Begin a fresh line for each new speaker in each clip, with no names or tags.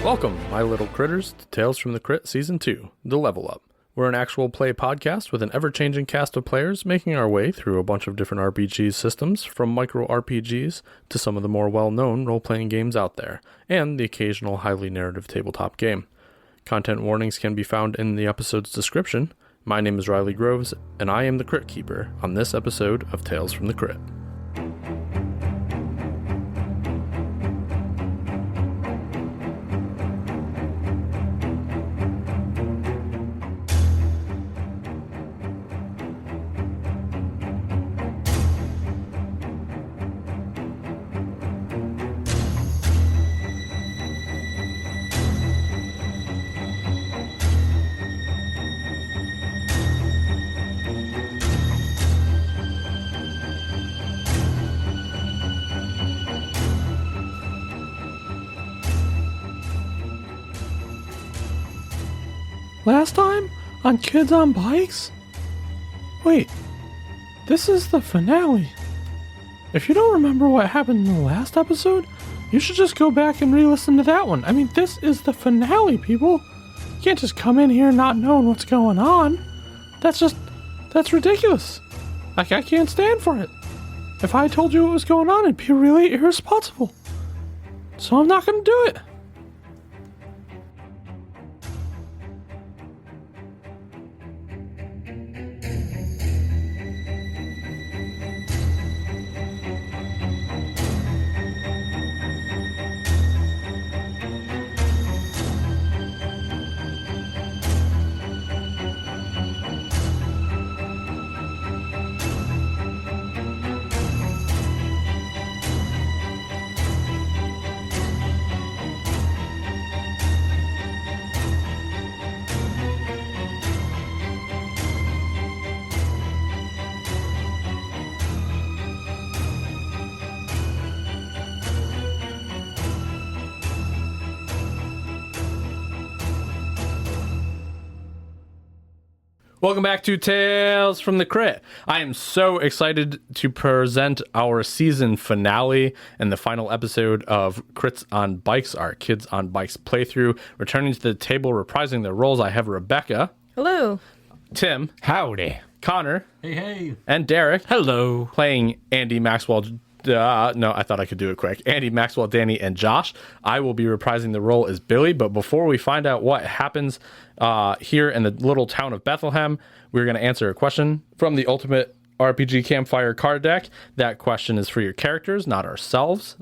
Welcome, my little critters, to Tales from the Crit Season 2, The Level Up. We're an actual play podcast with an ever-changing cast of players making our way through a bunch of different RPG systems, from micro RPGs to some of the more well-known role-playing games out there, and the occasional highly narrative tabletop game. Content warnings can be found in the episode's description. My name is Riley Groves, and I am the Crit Keeper on this episode of Tales from the Crit.
Last time on Kids on Bikes? Wait, this is the finale. If you don't remember what happened in the last episode, you should just go back and re-listen to that one. I mean, this is the finale, people. You can't just come in here not knowing what's going on. That's ridiculous. I can't stand for it. If I told you what was going on, it'd be really irresponsible. So I'm not going to do it.
Welcome back to Tales from the Crit. I am so excited to present our season finale and the final episode of Crits on Bikes, our Kids on Bikes playthrough. Returning to the table, reprising their roles, I have Rebecca.
Hello.
Tim.
Howdy.
Connor.
Hey.
And Derek.
Hello.
Playing Andy, Maxwell, no, I thought I could do it quick. Andy, Maxwell, Danny, and Josh. I will be reprising the role as Billy, but before we find out what happens here in the little town of Bethlehem, we're going to answer a question from the Ultimate RPG Campfire card deck. That question is for your characters, not ourselves.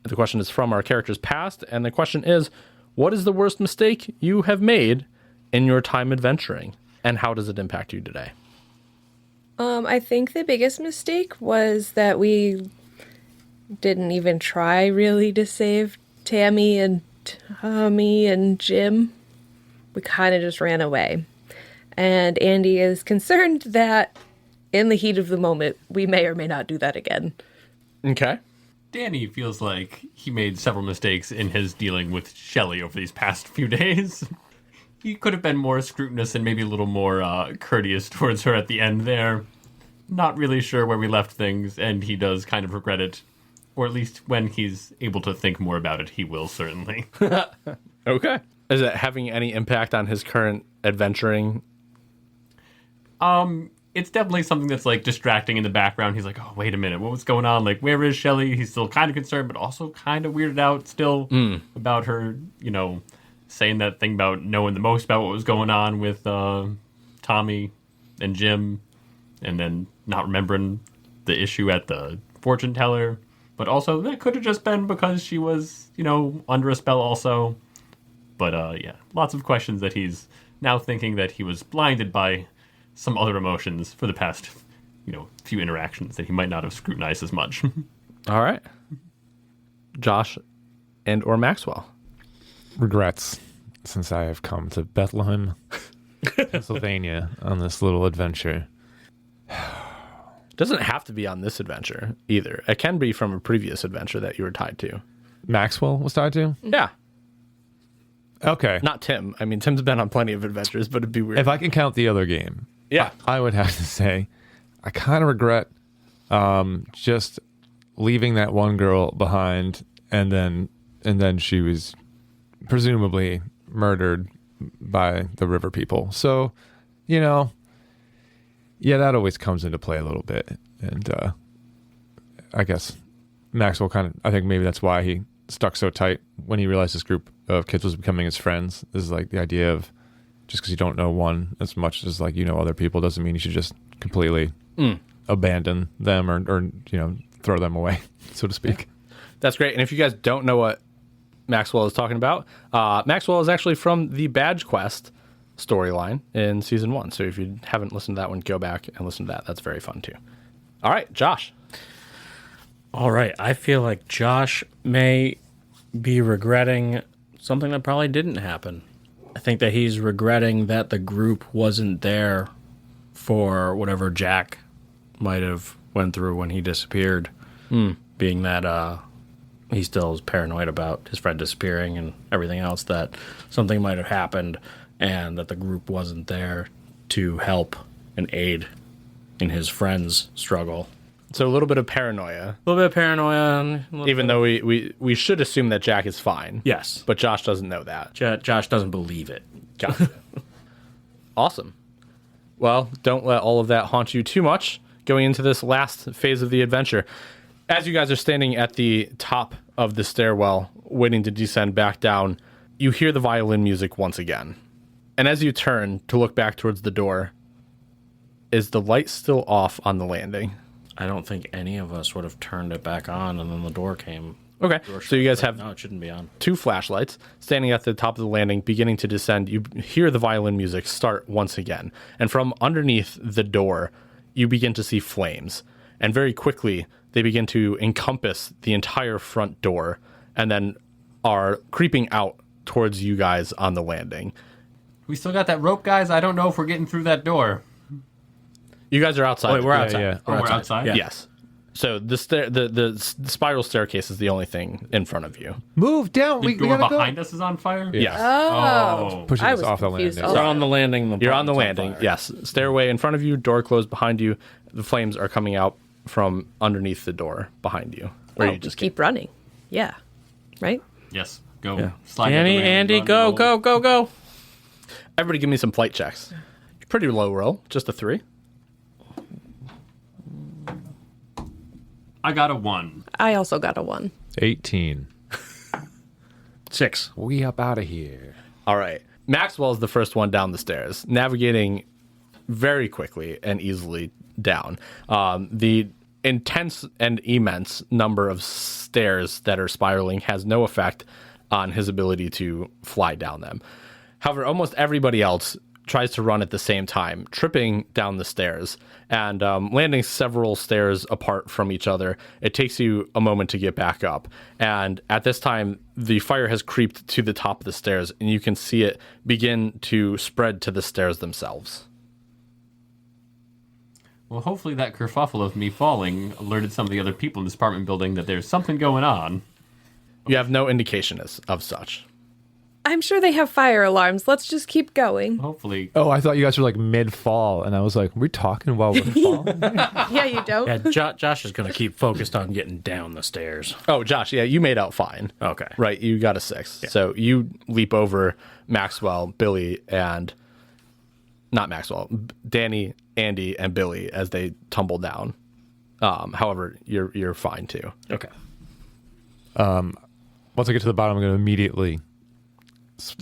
The question is from our characters' past, and the question is, what is the worst mistake you have made in your time adventuring, and how does it impact you today?
I think the biggest mistake was that we didn't even try really to save Tammy and Tommy and Jim. We kind of just ran away. And Andy is concerned that in the heat of the moment, we may or may not do that again.
Okay.
Danny feels like he made several mistakes in his dealing with Shelley over these past few days. He could have been more scrutinous and maybe a little more courteous towards her at the end there. Not really sure where we left things, and he does kind of regret it. Or at least when he's able to think more about it, he will certainly.
Okay. Is it having any impact on his current adventuring?
It's definitely something that's like distracting in the background. He's like, oh, wait a minute, what was going on? Like, where is Shelley? He's still kind of concerned, but also kind of weirded out still about her, saying that thing about knowing the most about what was going on with Tommy and Jim, and then not remembering the issue at the fortune teller. But also, that could have just been because she was, under a spell also. But yeah, lots of questions that he's now thinking that he was blinded by some other emotions for the past, few interactions that he might not have scrutinized as much.
All right. Josh and or Maxwell.
Regrets, since I have come to Bethlehem, Pennsylvania on this little adventure.
Doesn't have to be on this adventure either. It can be from a previous adventure that you were tied to.
Maxwell was tied to?
Yeah.
Okay.
Not Tim. I mean, Tim's been on plenty of adventures, but it'd be weird.
If I can count the other game,
yeah,
I would have to say I kind of regret just leaving that one girl behind, and then she was presumably murdered by the river people. So, yeah, that always comes into play a little bit. And I guess Maxwell I think maybe that's why he stuck so tight when he realized this group of kids was becoming his friends. Is like the idea of just because you don't know one as much as like other people doesn't mean you should just completely abandon them or throw them away, so to speak.
That's great. And if you guys don't know what Maxwell is talking about, Maxwell is actually from the Badge Quest storyline in season 1. So if you haven't listened to that one, go back and listen to that. That's very fun too. All right, Josh.
All right. I feel like Josh may be regretting something that probably didn't happen. I think that he's regretting that the group wasn't there for whatever Jack might have went through when he disappeared. Being that he still is paranoid about his friend disappearing and everything else, that something might have happened and that the group wasn't there to help and aid in his friend's struggle.
So a little bit of paranoia,
A little bit of paranoia. And a little
even
bit-
though we should assume that Jack is fine.
Yes.
But Josh doesn't know that.
Josh doesn't believe it.
Gotcha. Awesome. Well, don't let all of that haunt you too much going into this last phase of the adventure. As you guys are standing at the top of the stairwell, waiting to descend back down, you hear the violin music once again. And as you turn to look back towards the door, is the light still off on the landing?
I don't think any of us would have turned it back on, and then the door came.
Okay, so you guys have
No, it shouldn't be on.
2 flashlights standing at the top of the landing, beginning to descend. You hear the violin music start once again. And from underneath the door, you begin to see flames. And very quickly, they begin to encompass the entire front door and then are creeping out towards you guys on the landing.
We still got that rope, guys. I don't know if we're getting through that door.
You guys are outside.
Wait, we're outside.
yeah.
Oh, we're outside?
Yeah.
Yes. So the spiral staircase is the only thing in front of you.
Move down.
The
We
door
gotta
behind us is on fire?
Yes.
Oh.
Pushing
I
us
was
off the
confused
landing.
We're on the landing.
You're on the
bottom's
landing.
fire.
Yes. Stairway in front of you, door closed behind you. The flames are coming out from underneath the door behind you. Where you just
keep running. Yeah. Right?
Yes. Go.
Yeah.
Slide the
Andy,
man,
Andy,
run,
go,
roll.
go, go, go.
Everybody give me some flight checks. Pretty low roll. Just a 3.
I got a 1.
I also got a 1.
18.
6.
We up out of here.
All right. Maxwell is the first one down the stairs, navigating very quickly and easily down. The intense and immense number of stairs that are spiraling has no effect on his ability to fly down them. However, almost everybody else tries to run at the same time, tripping down the stairs and landing several stairs apart from each other. It takes you a moment to get back up. And at this time, the fire has creeped to the top of the stairs, and you can see it begin to spread to the stairs themselves.
Well, hopefully that kerfuffle of me falling alerted some of the other people in this apartment building that there's something going on.
You have no indication of such.
I'm sure they have fire alarms. Let's just keep going.
Hopefully.
Oh, I thought you guys were like mid-fall, and I was like, we're talking while we're falling?
Yeah, you don't?
Yeah, Josh is going to keep focused on getting down the stairs.
Oh, Josh, yeah, you made out fine.
Okay.
Right, you got a 6. So you leap over Maxwell, Billy, and... Not Maxwell. Danny, Andy, and Billy as they tumble down. However, you're fine too.
Okay.
Once I get to the bottom, I'm going to immediately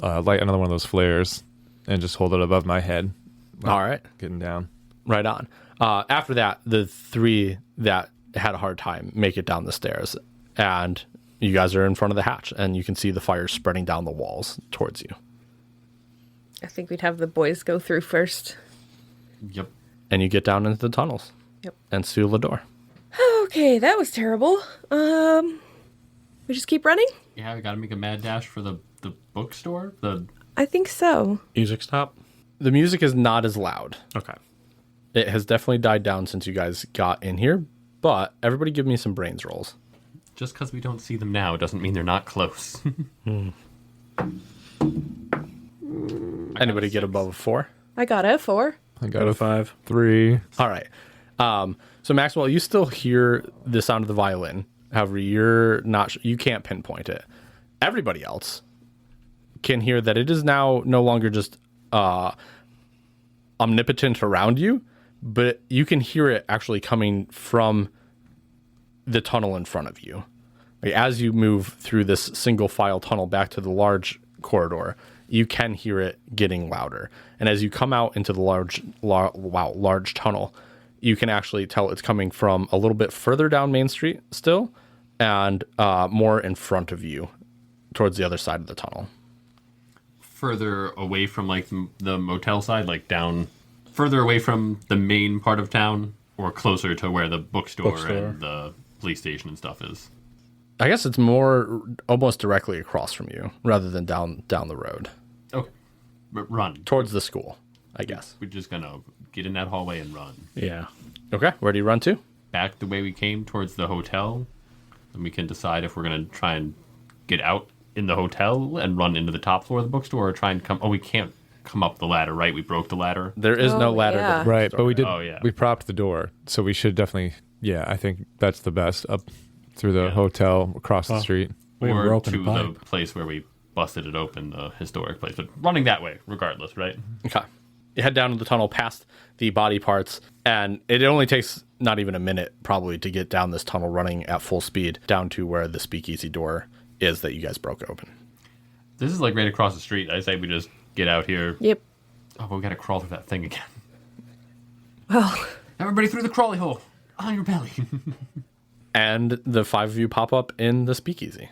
light another one of those flares and just hold it above my head.
All right.
Getting down.
Right on. After that, the 3 that had a hard time make it down the stairs, and you guys are in front of the hatch, and you can see the fire spreading down the walls towards you.
I think we'd have the boys go through first.
Yep.
And you get down into the tunnels.
Yep.
And seal the door.
Okay, that was terrible. We just keep running?
Yeah, we gotta make a mad dash for the bookstore.
I think so.
Music stop.
The music is not as loud.
Okay.
It has definitely died down since you guys got in here, but everybody give me some brains rolls.
Just because we don't see them now doesn't mean they're not close.
Anybody get above a 4?
I got a 4.
I got a
5.
3.
All right. So Maxwell, you still hear the sound of the violin. However, you're not. You can't pinpoint it. Everybody else can hear that it is now no longer just omnipotent around you, but you can hear it actually coming from the tunnel in front of you. Like, as you move through this single file tunnel back to the large corridor, you can hear it getting louder. And as you come out into the large tunnel, you can actually tell it's coming from a little bit further down Main Street still, and more in front of you towards the other side of the tunnel.
Further away from like the motel side, like down further away from the main part of town, or closer to where the bookstore. And the police station and stuff is.
I guess it's more almost directly across from you rather than down the road.
Okay. Run.
Towards the school, I guess.
We're just going to get in that hallway and run.
Yeah.
Okay, where do you run to?
Back the way we came towards the hotel. And we can decide if we're going to try and get out in the hotel and run into the top floor of the bookstore, or try and come... Oh, we can't come up the ladder, right? We broke the ladder.
There is no
Oh,
ladder.
yeah.
To the
Right, but we did.
Oh, yeah.
We propped the door, so we should definitely. Yeah, I think that's the best up through the
Yeah.
hotel across the street.
We
or
were open
to
pipe.
the place where we busted it open, the historic place. But running that way, regardless, right?
Okay. You head down to the tunnel past the body parts, and it only takes not even a minute probably to get down this tunnel running at full speed down to where the speakeasy door is that you guys broke open.
This is like right across the street. I say we just get out here.
Yep.
Oh, but we gotta crawl through that thing again.
Well,
Everybody through the crawly hole. On your belly.
And the five of you pop up in the speakeasy.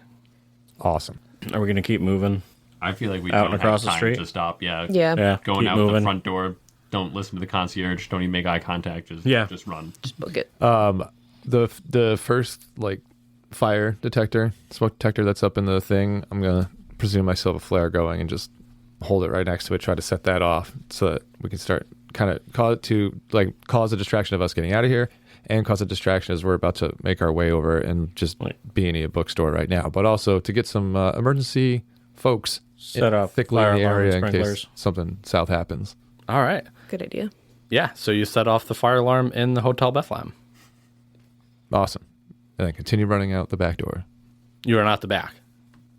Awesome.
Are we going to keep moving?
I feel like we
Out
don't
and across
have
the
time
street?
to stop. Yeah.
yeah.
Yeah.
Going
keep
out
moving.
the front door. Don't listen to the concierge. Don't even make eye contact. Just run.
Book it.
The first like fire detector, smoke detector that's up in the thing, I'm gonna presume I still have a flare going and just hold it right next to it, try to set that off so that we can start kind of cause a distraction of us getting out of here, and cause a distraction as we're about to make our way over and just be in a bookstore right now, but also to get some emergency folks
Set up
thickly
fire
in the
alarm
area in
sprinklers.
case something south happens.
All right.
Good idea.
Yeah, so you set off the fire alarm in the Hotel Bethlehem.
Awesome. And then continue running out the back door.
You are not the back.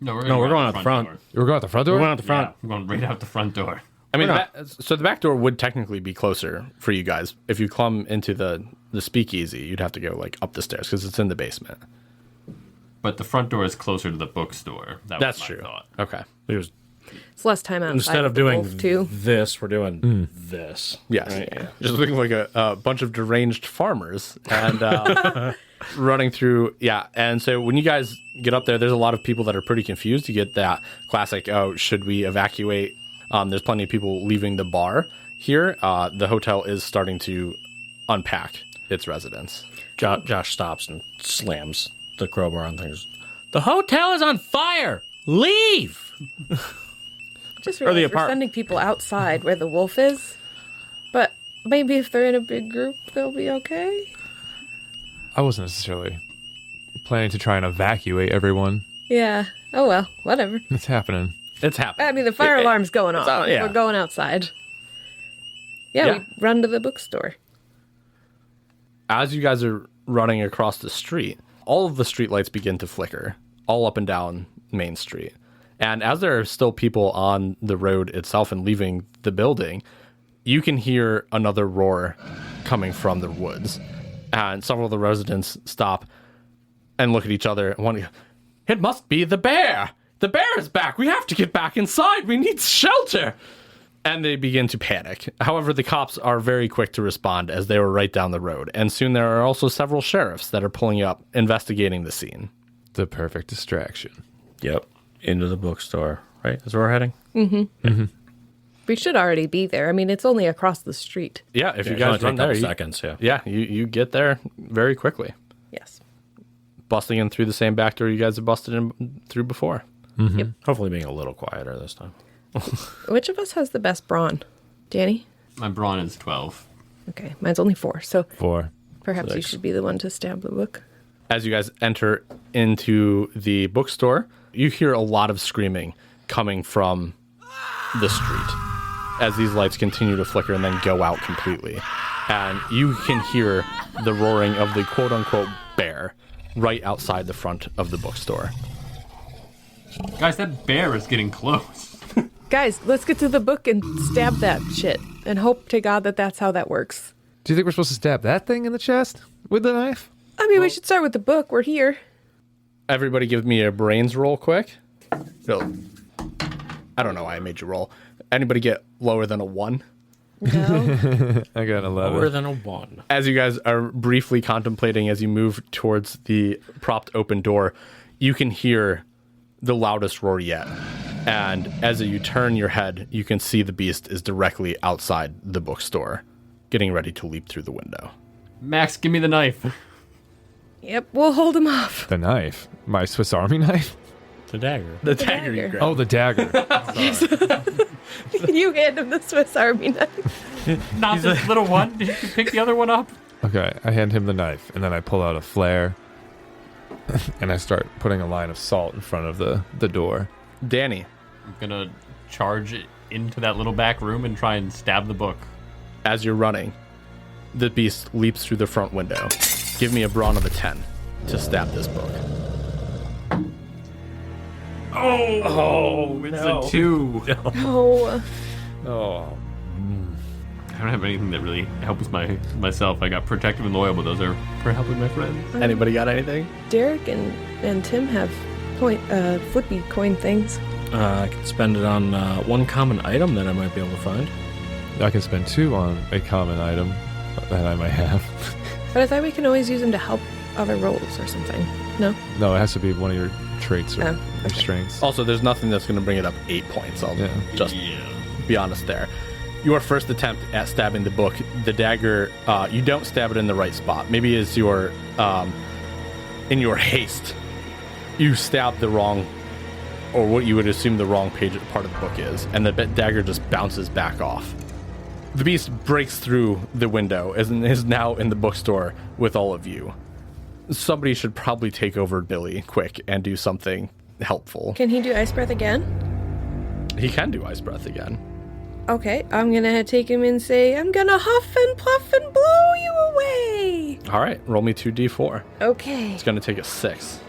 No, we're
going out the front.
door.
We're going out the front door?
We went out the front.
Yeah, we're going right out the front door.
I mean,
We're not.
so the back door would technically be closer for you guys. If you clumb into the speakeasy, you'd have to go like up the stairs because it's in the basement.
But the front door is closer to the bookstore.
That's
was my
true.
thought.
Okay.
It was,
It's less time outside.
instead of
with the
doing
wolf, too.
this, we're doing this.
Yes.
Right? Yeah.
Just looking like a bunch of deranged farmers and running through. Yeah. And so when you guys get up there, there's a lot of people that are pretty confused. You get that classic, oh, should we evacuate? There's plenty of people leaving the bar here. The hotel is starting to unpack its residents.
Josh stops and slams the crowbar on things. The hotel is on fire! Leave!
Just
Or the
realized we're
apart-
sending people outside where the wolf is. But maybe if they're in a big group, they'll be okay.
I wasn't necessarily planning to try and evacuate everyone.
Yeah. Oh well, whatever.
It's happening.
It's happening.
I mean, the fire alarm's going off.
on, yeah.
We're going outside. Yeah,
Yeah.
we run to the bookstore.
As you guys are running across the street, all of the streetlights begin to flicker all up and down Main Street. And as there are still people on the road itself and leaving the building, you can hear another roar coming from the woods. And several of the residents stop and look at each other and want to, it must be the bear. The bear is back. We have to get back inside. We need shelter. And they begin to panic. However, the cops are very quick to respond as they were right down the road. And soon there are also several sheriffs that are pulling up, investigating the scene.
The perfect distraction.
Yep. Into the bookstore. Right? That's where we're heading?
We should already be there. I mean, it's only across the street.
Yeah, if you
It's only
guys run
take a
there,
couple
you,
seconds, yeah.
yeah, you get there very quickly.
Yes.
Busting in through the same back door you guys have busted in through before.
Hopefully being a little quieter this time.
Which of us has the best brawn? Danny?
My brawn is 12.
Okay, mine's only 4, so
4.
perhaps you
Six.
should be the one to stab the book.
As you guys enter into the bookstore, you hear a lot of screaming coming from the street as these lights continue to flicker and then go out completely. And you can hear the roaring of the quote-unquote bear right outside the front of the bookstore.
Guys, that bear is getting close.
Guys, let's get to the book and stab that shit and hope to God that that's how that works.
Do you think we're supposed to stab that thing in the chest with the knife?
I mean, we should start with the book. We're here.
Everybody give me a brains roll quick. No, I don't know why I made you roll. Anybody get lower than a 1?
No.
I got an 11.
Lower than a 1.
As you guys are briefly contemplating as you move towards the propped open door, you can hear the loudest roar yet. And as you turn your head, you can see the beast is directly outside the bookstore, getting ready to leap through the window.
Max, give me the knife.
Yep, we'll hold him off.
The knife. My Swiss Army knife?
The dagger.
The dagger you
dagger.
grab.
Oh, the dagger.
You hand him the Swiss Army knife.
Not this little one. Did you pick the other one up?
Okay, I hand him the knife, and then I pull out a flare, and I start putting a line of salt in front of the door.
Danny,
I'm gonna charge into that little back room and try and stab the book.
as you're running, the beast leaps through the front window. Give me a brawn of a 10 to stab this book.
Oh, it's a 2.
Oh,
Oh,
I don't have anything that really helps myself. I got protective and loyal, but those are for helping my friends.
Anybody got anything?
Derek and Tim have flippy coin things.
I can spend it on one common item that I might be able to find.
I can spend 2 on a common item that I might have.
But I thought we can always use them to help other rolls or something. No?
No, it has to be one of your traits or
Oh,
your
okay.
strengths.
Also, there's nothing that's going to bring it up 8 points. I'll
Yeah.
just be honest there. Your first attempt at stabbing the book, the dagger, you don't stab it in the right spot. Maybe it's your, in your haste, you stab the wrong, or what you would assume the wrong page part of the book is, and the dagger just bounces back off. The beast breaks through the window and is now in the bookstore with all of you. Somebody should probably take over Billy quick and do something helpful.
Can he do ice breath again?
He can do ice breath again.
Okay, I'm gonna take him and say, I'm gonna huff and puff and blow you away.
All right, roll me 2d4.
Okay.
It's going to take a 6.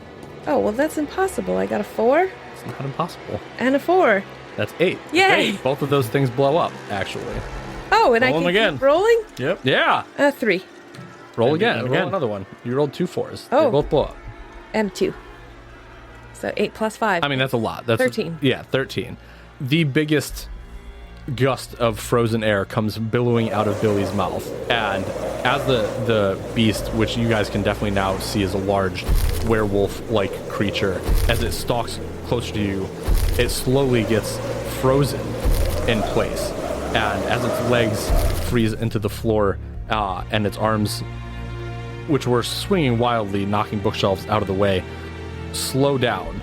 Oh, well, that's impossible. I got a 4
It's not impossible.
and a 4.
That's 8.
Yay!
Great. Both of those things blow up, actually.
Oh, and I
Roll 'em
can
again.
keep rolling?
Yep. Yeah.
3
Roll
And
again.
again.
Roll another one. You rolled 2 4s.
Oh.
They both blow up.
and 2. So 8 plus 5.
I mean, that's a lot. That's
13.
Yeah, 13. The biggest gust of frozen air comes billowing out of Billy's mouth. And as the beast, which you guys can definitely now see as a large werewolf-like creature, as it stalks closer to you, it slowly gets frozen in place. And as its legs freeze into the floor, and its arms, which were swinging wildly, knocking bookshelves out of the way, slow down,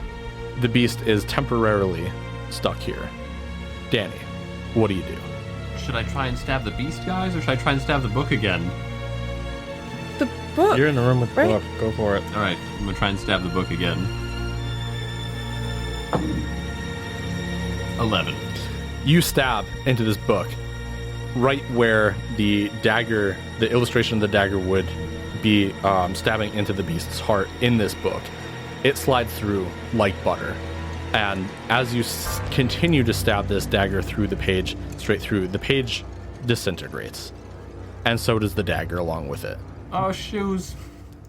the beast is temporarily stuck here. Danny, what do you do?
Should I try and stab the beast, guys, or should I try and stab the book again?
the book.
You're in the room with the
Right.
book. Go for it.
All right, I'm gonna try and stab the book again. 11.
You stab into this book right where the dagger, the illustration of the dagger would be stabbing into the beast's heart in this book. It slides through like butter. And as you continue to stab this dagger through the page, straight through, the page disintegrates. And so does the dagger along with it.
Oh, shoes.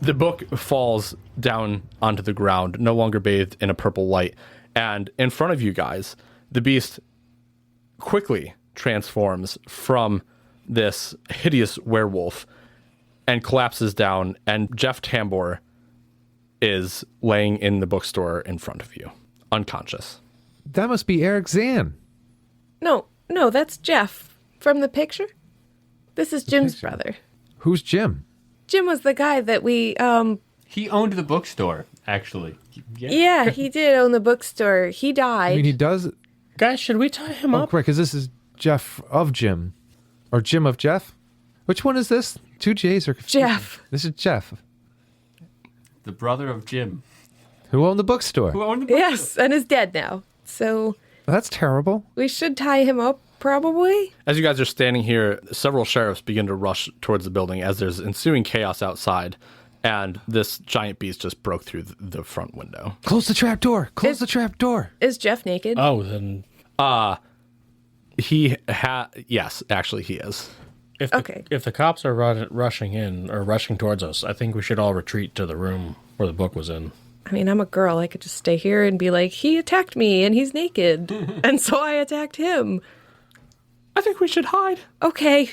The book falls down onto the ground, no longer bathed in a purple light. And in front of you guys, the beast quickly transforms from this hideous werewolf and collapses down. And Jeff Tambor is laying in the bookstore in front of you, unconscious.
that must be Eric Zan.
No, that's Jeff from the picture. This is Jim's brother.
Who's Jim?
Jim was the guy that we,
He owned the bookstore, actually.
yeah, he did own the bookstore. He died.
I mean, he does.
Guys, should we tie him
Oh,
up?
correct, because this is Jeff of Jim. Or Jim of Jeff? Which one is this? 2 J's are confusing.
Jeff.
This is Jeff.
The brother of Jim,
Who owned the bookstore?
who owned the bookstore.
Yes, and is dead now. So
That's terrible.
we should tie him up, probably.
As you guys are standing here, several sheriffs begin to rush towards the building as there's ensuing chaos outside. And this giant beast just broke through the front window.
Close the trap door. Close the trap door.
Is Jeff naked?
Oh, then
Yes, actually, he is.
If the cops are rushing in or rushing towards us, I think we should all retreat to the room where the book was in.
I mean, I'm a girl. I could just stay here and be like, he attacked me and he's naked. And so I attacked him.
I think we should hide.
Okay.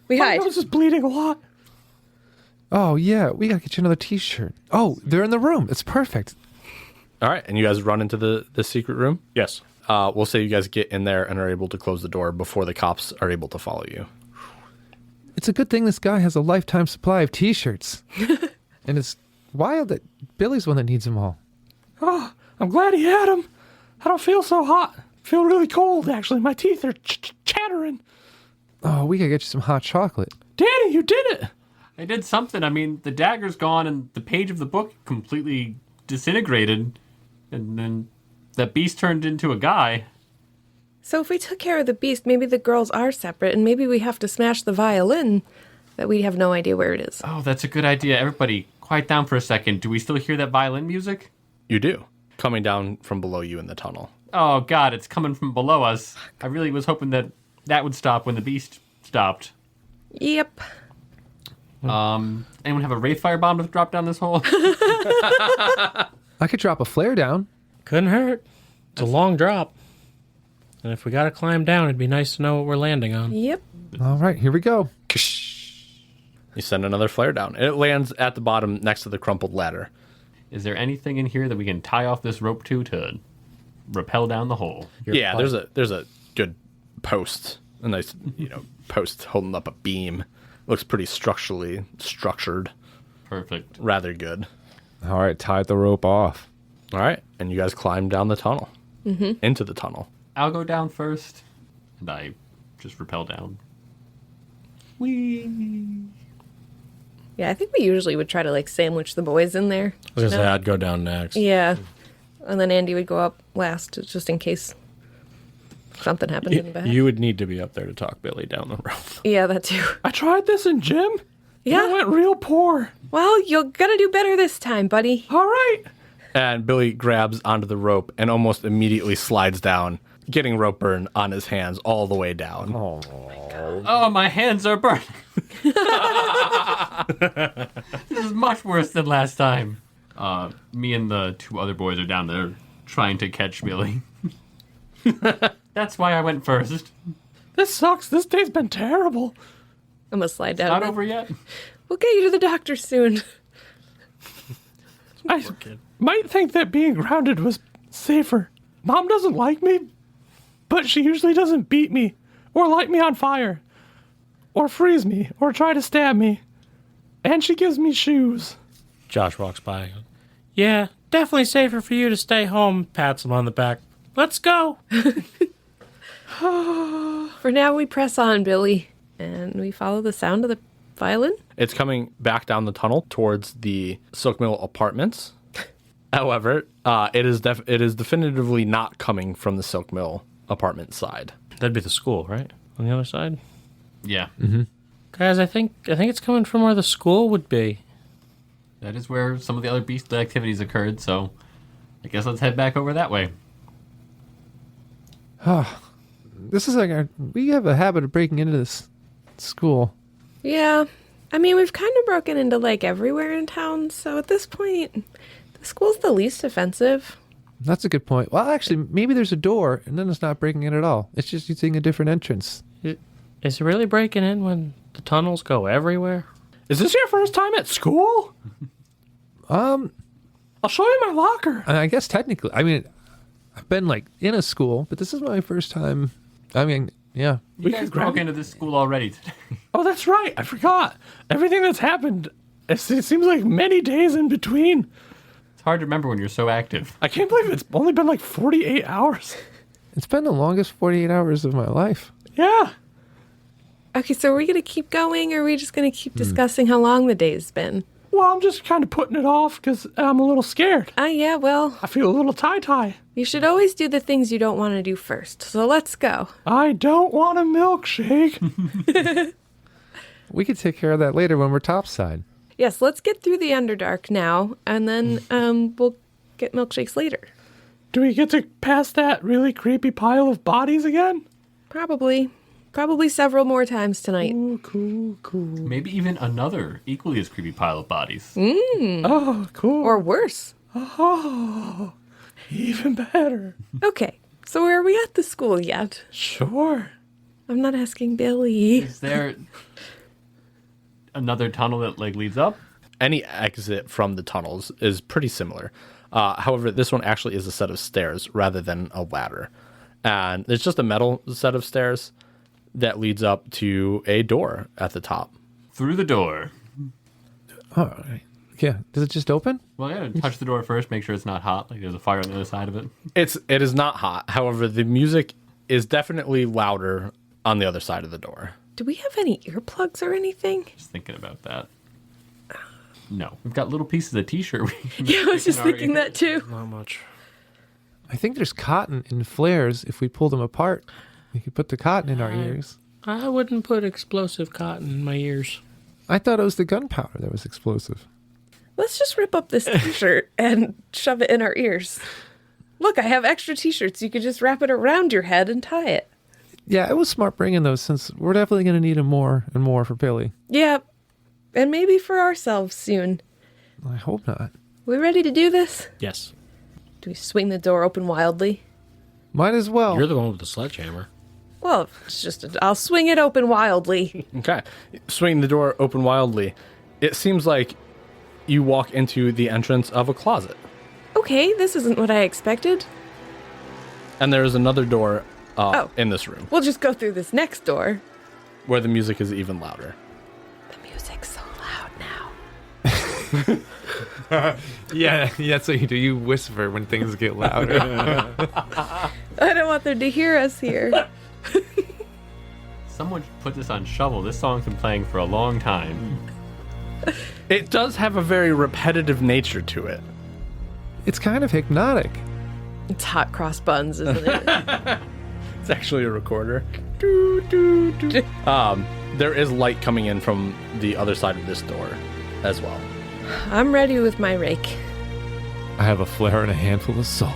We
My
hide.
nose is bleeding a lot.
Oh, yeah, we gotta get you another t-shirt. Oh, they're in the room. It's perfect.
All right, and you guys run into the secret room.
Yes.
We'll say you guys get in there and are able to close the door before the cops are able to follow you.
It's a good thing this guy has a lifetime supply of t-shirts. And it's wild that Billy's one that needs them all.
Oh, I'm glad he had him. I don't feel so hot. I feel really cold, actually. My teeth are chattering.
Oh, we gotta get you some hot chocolate.
Danny, you did it.
I did something. I mean, the dagger's gone and the page of the book completely disintegrated. And then that beast turned into a guy.
So if we took care of the beast, maybe the girls are separate, and maybe we have to smash the violin that we have no idea where it is.
Oh, that's a good idea. Everybody, quiet down for a second. Do we still hear that violin music?
You do, coming down from below you in the tunnel.
Oh, God, it's coming from below us. I really was hoping that would stop when the beast stopped.
Yep.
Anyone have a Wraithfire bomb to drop down this hole?
I could drop a flare down.
Couldn't hurt. It's a long drop. And if we gotta climb down, it'd be nice to know what we're landing on.
Yep.
All right, here we go.
You send another flare down. It lands at the bottom next to the crumpled ladder.
Is there anything in here that we can tie off this rope to rappel down the hole?
Yeah, there's a good post, a nice post holding up a beam. Looks pretty structured.
Perfect.
Rather good.
All right, tie the rope off.
All right, and you guys climb down the tunnel into the tunnel.
I'll go down first, and I just rappel down.
Yeah, I think we usually would try to like sandwich the boys in there.
I was gonna say I'd go down next.
Yeah. And then Andy would go up last just in case something happened in the back.
You would need to be up there to talk Billy down the rope.
Yeah, that too.
I tried this in gym.
Yeah.
It went real poor.
Well, you're gonna do better this time, buddy.
All right.
And Billy grabs onto the rope and almost immediately slides down, getting rope burn on his hands all the way down.
Oh, my hands are burning. This is much worse than last time. Me and the two other boys are down there trying to catch Billy. That's why I went first.
This sucks. This day's been terrible.
I'm gonna slide down.
Not over yet.
We'll get you to the doctor soon.
I might think that being grounded was safer. Mom doesn't like me, but she usually doesn't beat me or light me on fire or freeze me or try to stab me. And she gives me shoes.
Josh walks by. Yeah, definitely safer for you to stay home. Pats him on the back. Let's go.
For now, we press on, Billy, and we follow the sound of the violin.
It's coming back down the tunnel towards the Silk Mill apartments. However, it is definitively not coming from the Silk Mill apartment side.
That'd be the school, right? On the other side.
Yeah.
Guys, I think it's coming from where the school would be.
That is where some of the other beast activities occurred, so I guess let's head back over that way.
This is like we have a habit of breaking into this school.
Yeah. I mean, we've kind of broken into like everywhere in town, so at this point, the school's the least offensive.
That's a good point. Well, actually, maybe there's a door, and then it's not breaking in at all. It's just using a different entrance.
Is it really breaking in when the tunnels go everywhere?
Is this your first time at school? I'll show you my locker.
I guess technically, I mean, I've been like in a school, but this is my first time. I mean, yeah.
You guys broke into this school already today.
Oh, that's right. I forgot. Everything that's happened, it seems like many days in between.
It's hard to remember when you're so active.
I can't believe it's only been like 48 hours.
It's been the longest 48 hours of my life.
Yeah.
Okay, so are we going to keep going, or are we just going to keep discussing how long the day's been?
Well, I'm just kind of putting it off because I'm a little scared.
Yeah, well,
I feel a little tie-tie.
you should always do the things you don't want to do first, so let's go.
I don't want a milkshake.
We could take care of that later when we're topside.
Yes, let's get through the Underdark now, and then we'll get milkshakes later.
Do we get to pass that really creepy pile of bodies again?
Probably several more times tonight.
Ooh, cool.
Maybe even another equally as creepy pile of bodies.
Oh, cool.
Or worse.
Oh, even better.
Okay, so are we at the school yet?
Sure.
I'm not asking Billy.
Is there another tunnel that like leads up?
Any exit from the tunnels is pretty similar. However, this one actually is a set of stairs rather than a ladder. And it's just a metal set of stairs that leads up to a door at the top.
Through the door.
All right. Yeah. Does it just open?
Well, yeah, touch the door first, make sure it's not hot, like there's a fire on the other side of it.
It is not hot. However, the music is definitely louder on the other side of the door.
Do we have any earplugs or anything?
Just thinking about that. No. We've got little pieces of t-shirt.
Yeah, I was just thinking that too.
Not much.
I think there's cotton in flares. If we pull them apart, we could put the cotton in our ears.
I wouldn't put explosive cotton in my ears.
I thought it was the gunpowder that was explosive.
Let's just rip up this t-shirt and shove it in our ears. Look, I have extra t-shirts. You could just wrap it around your head and tie it.
Yeah, it was smart bringing those since we're definitely going to need them more and more for Billy.
Yeah, and maybe for ourselves soon.
I hope not.
We ready to do this?
Yes.
Do we swing the door open wildly?
Might as well.
You're the one with the sledgehammer.
Well, it's just I'll swing it open wildly.
Okay. Swinging the door open wildly. It seems like you walk into the entrance of a closet.
Okay, this isn't what I expected.
And there is another door
Oh.
in this room
We'll just go through this next door.
where the music is even louder.
The music's so loud now.
Yeah, that's what you do. You whisper when things get louder.
I don't want them to hear us here.
Someone should put this on shovel. This song's been playing for a long time.
It does have a very repetitive nature to it.
It's kind of hypnotic.
It's hot cross buns, isn't it?
It's actually a recorder. There is light coming in from the other side of this door as well.
I'm ready with my rake.
I have a flare and a handful of salt.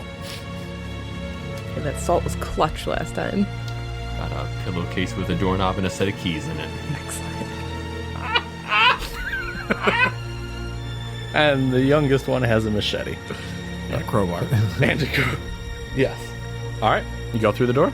And that salt was clutch last time.
Got a pillowcase with a doorknob and a set of keys in it.
Excellent.
And the youngest one has a machete.
A crowbar.
And a yes. All right. You go through the door.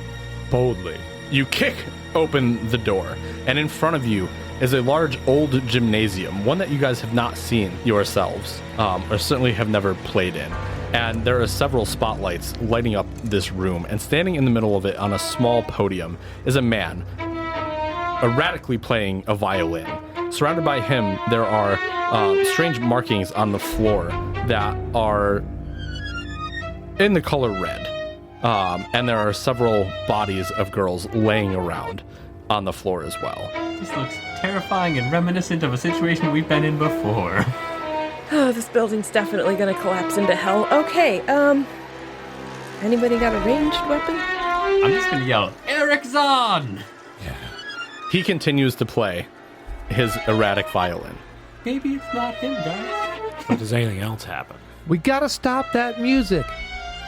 Boldly.
You kick open the door, and in front of you is a large old gymnasium, one that you guys have not seen yourselves, or certainly have never played in. And there are several spotlights lighting up this room, and standing in the middle of it on a small podium is a man erratically playing a violin. Surrounded by him, there are strange markings on the floor that are in the color red. And there are several bodies of girls laying around on the floor as well.
This looks terrifying and reminiscent of a situation we've been in before.
Oh, this building's definitely gonna collapse into hell. Okay, anybody got a ranged weapon?
I'm just gonna yell, Eric Zahn!
He continues to play his erratic violin.
Maybe it's not him, guys.
But does anything else happen?
We gotta stop that music.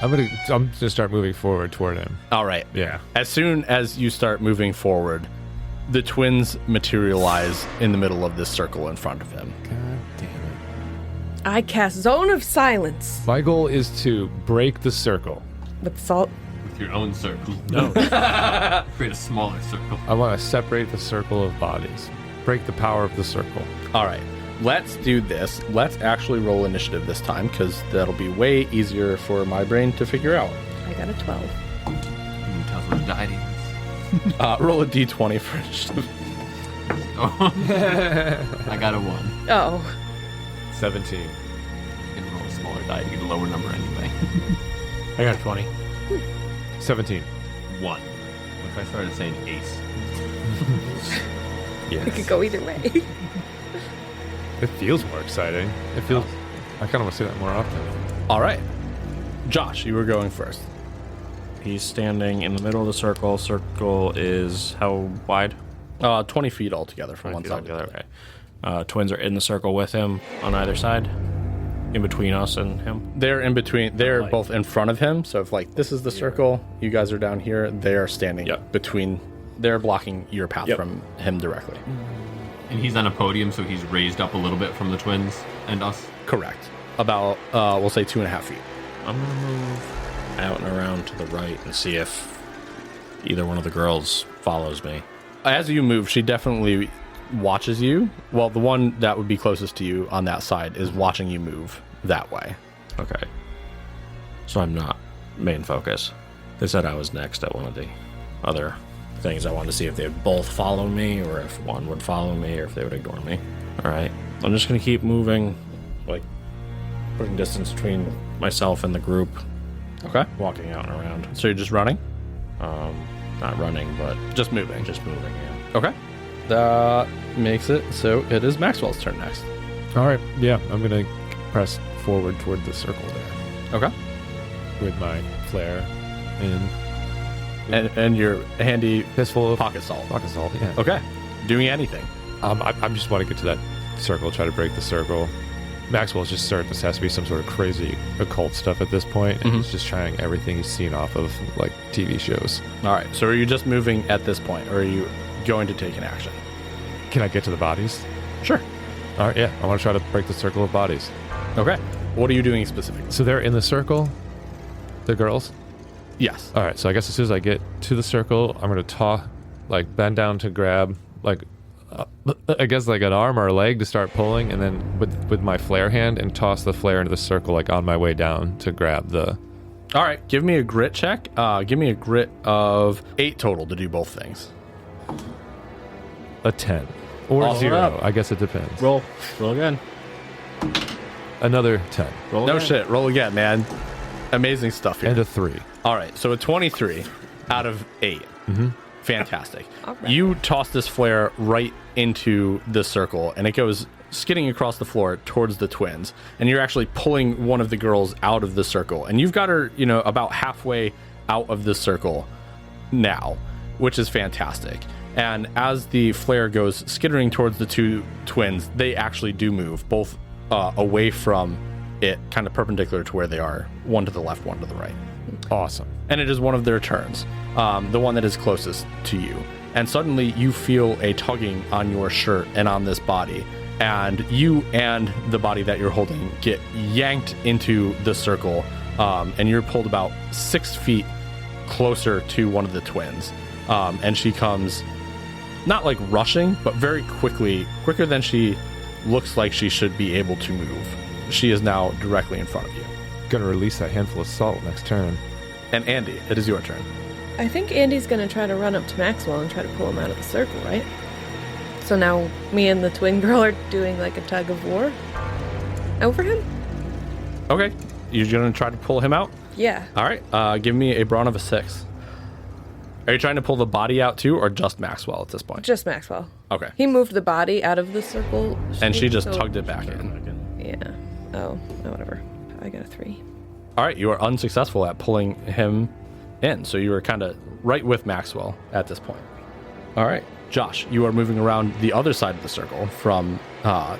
I'm gonna start moving forward toward him.
All right.
Yeah.
As soon as you start moving forward, the twins materialize in the middle of this circle in front of him.
God damn it.
I cast Zone of Silence
My goal is to break the circle.
with salt.
With your own circle.
No.
Create a smaller circle.
I want to separate the circle of bodies. Break the power of the circle.
All right. Let's do this. Let's actually roll initiative this time, because that'll be way easier for my brain to figure out.
I got a 12.
Tell us what the die is.
Roll a d20 for initiative.
I got a 1.
Oh,
17.
You can roll a smaller die to get a lower number anyway.
I got 20.
17.
1. What if I started saying ace?
it could go either way.
It feels more exciting. It feels. I kind of want to see that more often.
All right. Josh, you were going first.
He's standing in the middle of the circle. Circle is how wide?
20 feet altogether from one
20
side
feet
to the
altogether,
other.
okay. Twins are in the circle with him on either side. in between us and him?
They're in between. They're
Like-
both in front of him. So if like this is the circle, you guys are down here. They are standing
Yep.
between. They're blocking your path
Yep.
from him directly.
And he's on a podium, so he's raised up a little bit from the twins and us.
Correct. About we'll say 2.5 feet.
I'm gonna move out and around to the right and see if either one of the girls follows me.
As you move, she definitely watches you. Well, the one that would be closest to you on that side is watching you move that way.
Okay. So I'm not main focus. They said I was next at one of the other things. I wanted to see if they would both follow me or if one would follow me or if they would ignore me. All right. I'm just going to keep moving, like putting distance between myself and the group,
Okay.
walking out and around.
So you're just running?
Not running, but
Just moving.
just moving, yeah.
Okay. That makes it so it is Maxwell's turn next.
All right. Yeah, I'm gonna press forward toward the circle there
Okay.
with my flare and
And your handy
fistful of
pocket salt.
pocket salt. Yeah.
Okay. Doing anything.
I just want to get to that circle, try to break the circle. Maxwell's just certain this has to be some sort of crazy occult stuff at this point, and he's just trying everything he's seen off of like TV shows.
All right. So are you just moving at this point, or are you going to take an action?
Can I get to the bodies?
Sure.
All right, yeah. I want to try to break the circle of bodies.
Okay. What are you doing specifically?
So they're in the circle, the girls.
Yes.
All right. So I guess as soon as I get to the circle, I'm gonna bend down to grab like. I guess like an arm or a leg to start pulling, and then with my flare hand and toss the flare into the circle like on my way down to grab the.
All right. Give me a grit check. Give me a grit of 8 total to do both things.
A 10 or
All
0.
up.
I guess it depends.
Roll again.
Another 10
Roll
No
again.
shit. Roll again, man. Amazing stuff here.
and a 3.
All right, so a 23 out of 8. Fantastic.
All right.
You toss this flare right into the circle, and it goes skidding across the floor towards the twins. And you're actually pulling one of the girls out of the circle. And you've got her, about halfway out of the circle now, which is fantastic. And as the flare goes skittering towards the two twins, they actually do move, both away from it, kind of perpendicular to where they are, one to the left, one to the right.
Awesome.
And it is one of their turns, the one that is closest to you. And suddenly you feel a tugging on your shirt and on this body. And you and the body that you're holding get yanked into the circle, and you're pulled about 6 feet closer to one of the twins. And she comes, not like rushing, but very quickly, quicker than she looks like she should be able to move. She is now directly in front of you.
Gonna release that handful of salt next turn.
And Andy, it is your turn.
I think Andy's gonna try to run up to Maxwell and try to pull him out of the circle, right? So now me and the twin girl are doing like a tug of war over him?
Okay, you're gonna try to pull him out?
Yeah.
All right, give me a brawn of a 6. Are you trying to pull the body out too, or just Maxwell at this point?
Just Maxwell.
Okay.
He moved the body out of the circle.
And she just
so-
tugged it back in.
Yeah. Oh, no, whatever. I got a 3.
All right, you are unsuccessful at pulling him in, so you are kind of right with Maxwell at this point. All right, Josh, you are moving around the other side of the circle from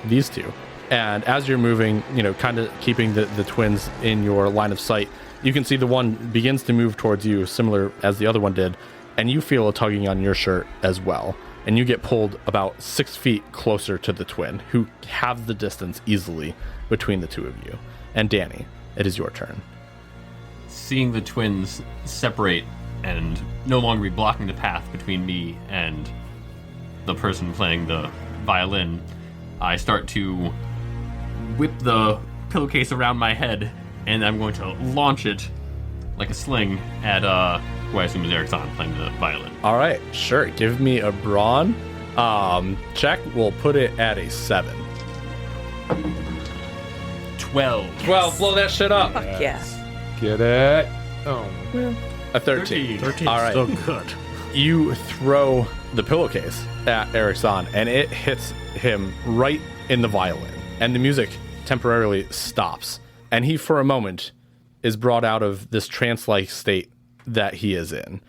these two. And as you're moving, kind of keeping the twins in your line of sight, you can see the one begins to move towards you, similar as the other one did, and you feel a tugging on your shirt as well. And you get pulled about 6 feet closer to the twin, who have the distance easily between the two of you. And Danny, it is your turn.
Seeing the twins separate and no longer be blocking the path between me and the person playing the violin, I start to whip the pillowcase around my head, and I'm going to launch it like a sling at who I assume is Erickson playing the violin.
All right, sure. Give me a brawn check. We'll put it at a 7.
12.
12, blow that shit up.
Fuck yeah.
Get it? Oh.
Well,
A 13.
13
All right.
still good.
You throw the pillowcase at Erickson, and it hits him right in the violin. And the music temporarily stops. And he, for a moment, is brought out of this trance-like state that he is in.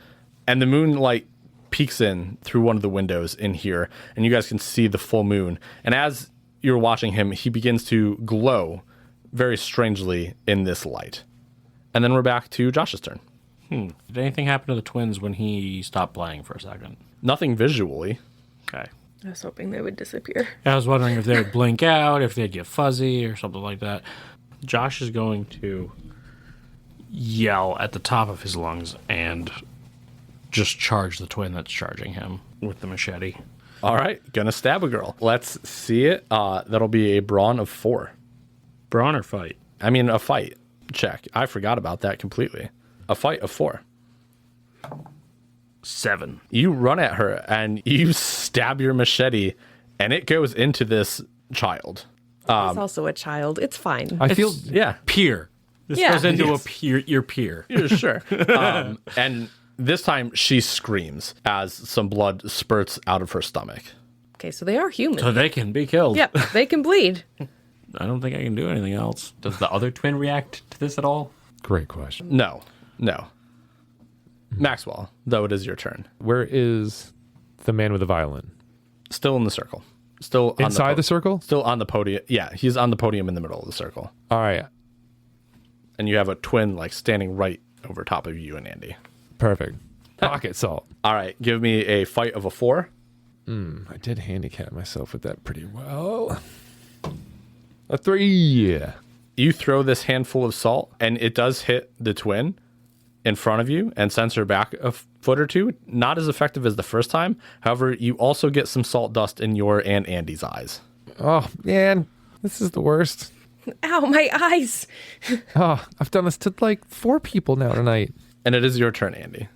And the moonlight peeks in through one of the windows in here, and you guys can see the full moon. And as you're watching him, he begins to glow very strangely in this light. And then we're back to Josh's turn.
Did anything happen to the twins when he stopped playing for a second?
Nothing visually.
Okay.
I was hoping they would disappear.
I was wondering if they would blink out, if they'd get fuzzy or something like that. Josh is going to yell at the top of his lungs and just charge the twin that's charging him with the machete.
All right, gonna stab a girl. Let's see it. That'll be a brawn of 4.
Brawn or fight?
I mean, a fight check. I forgot about that completely. A fight of 4.
7.
You run at her and you stab your machete, and it goes into this child.
He's also a child. It's fine.
I feel
Yeah,
Peer. This
Yeah.
goes into
Yes.
a peer. Your peer.
yeah, sure. And this time she screams as some blood spurts out of her stomach.
Okay, so they are human.
So they can be killed.
Yep, they can bleed.
I don't think I can do anything else.
Does the other twin react to this at all?
great question.
No. Maxwell, though it is your turn.
Where is the man with the violin?
Still in the circle. Still on
Inside the circle?
Still on the podium. Yeah, he's on the podium in the middle of the circle.
All right.
And you have a twin like standing right over top of you and Andy.
Perfect. Pocket salt.
All right, give me a fight of a 4.
I did handicap myself with that pretty well. A 3.
You throw this handful of salt, and it does hit the twin in front of you and sends her back a foot or two. Not as effective as the first time. However, you also get some salt dust in your and Andy's eyes.
Oh, man. This is the worst.
Ow, my eyes.
Oh, I've done this to like 4 people now tonight.
And it is your turn, Andy.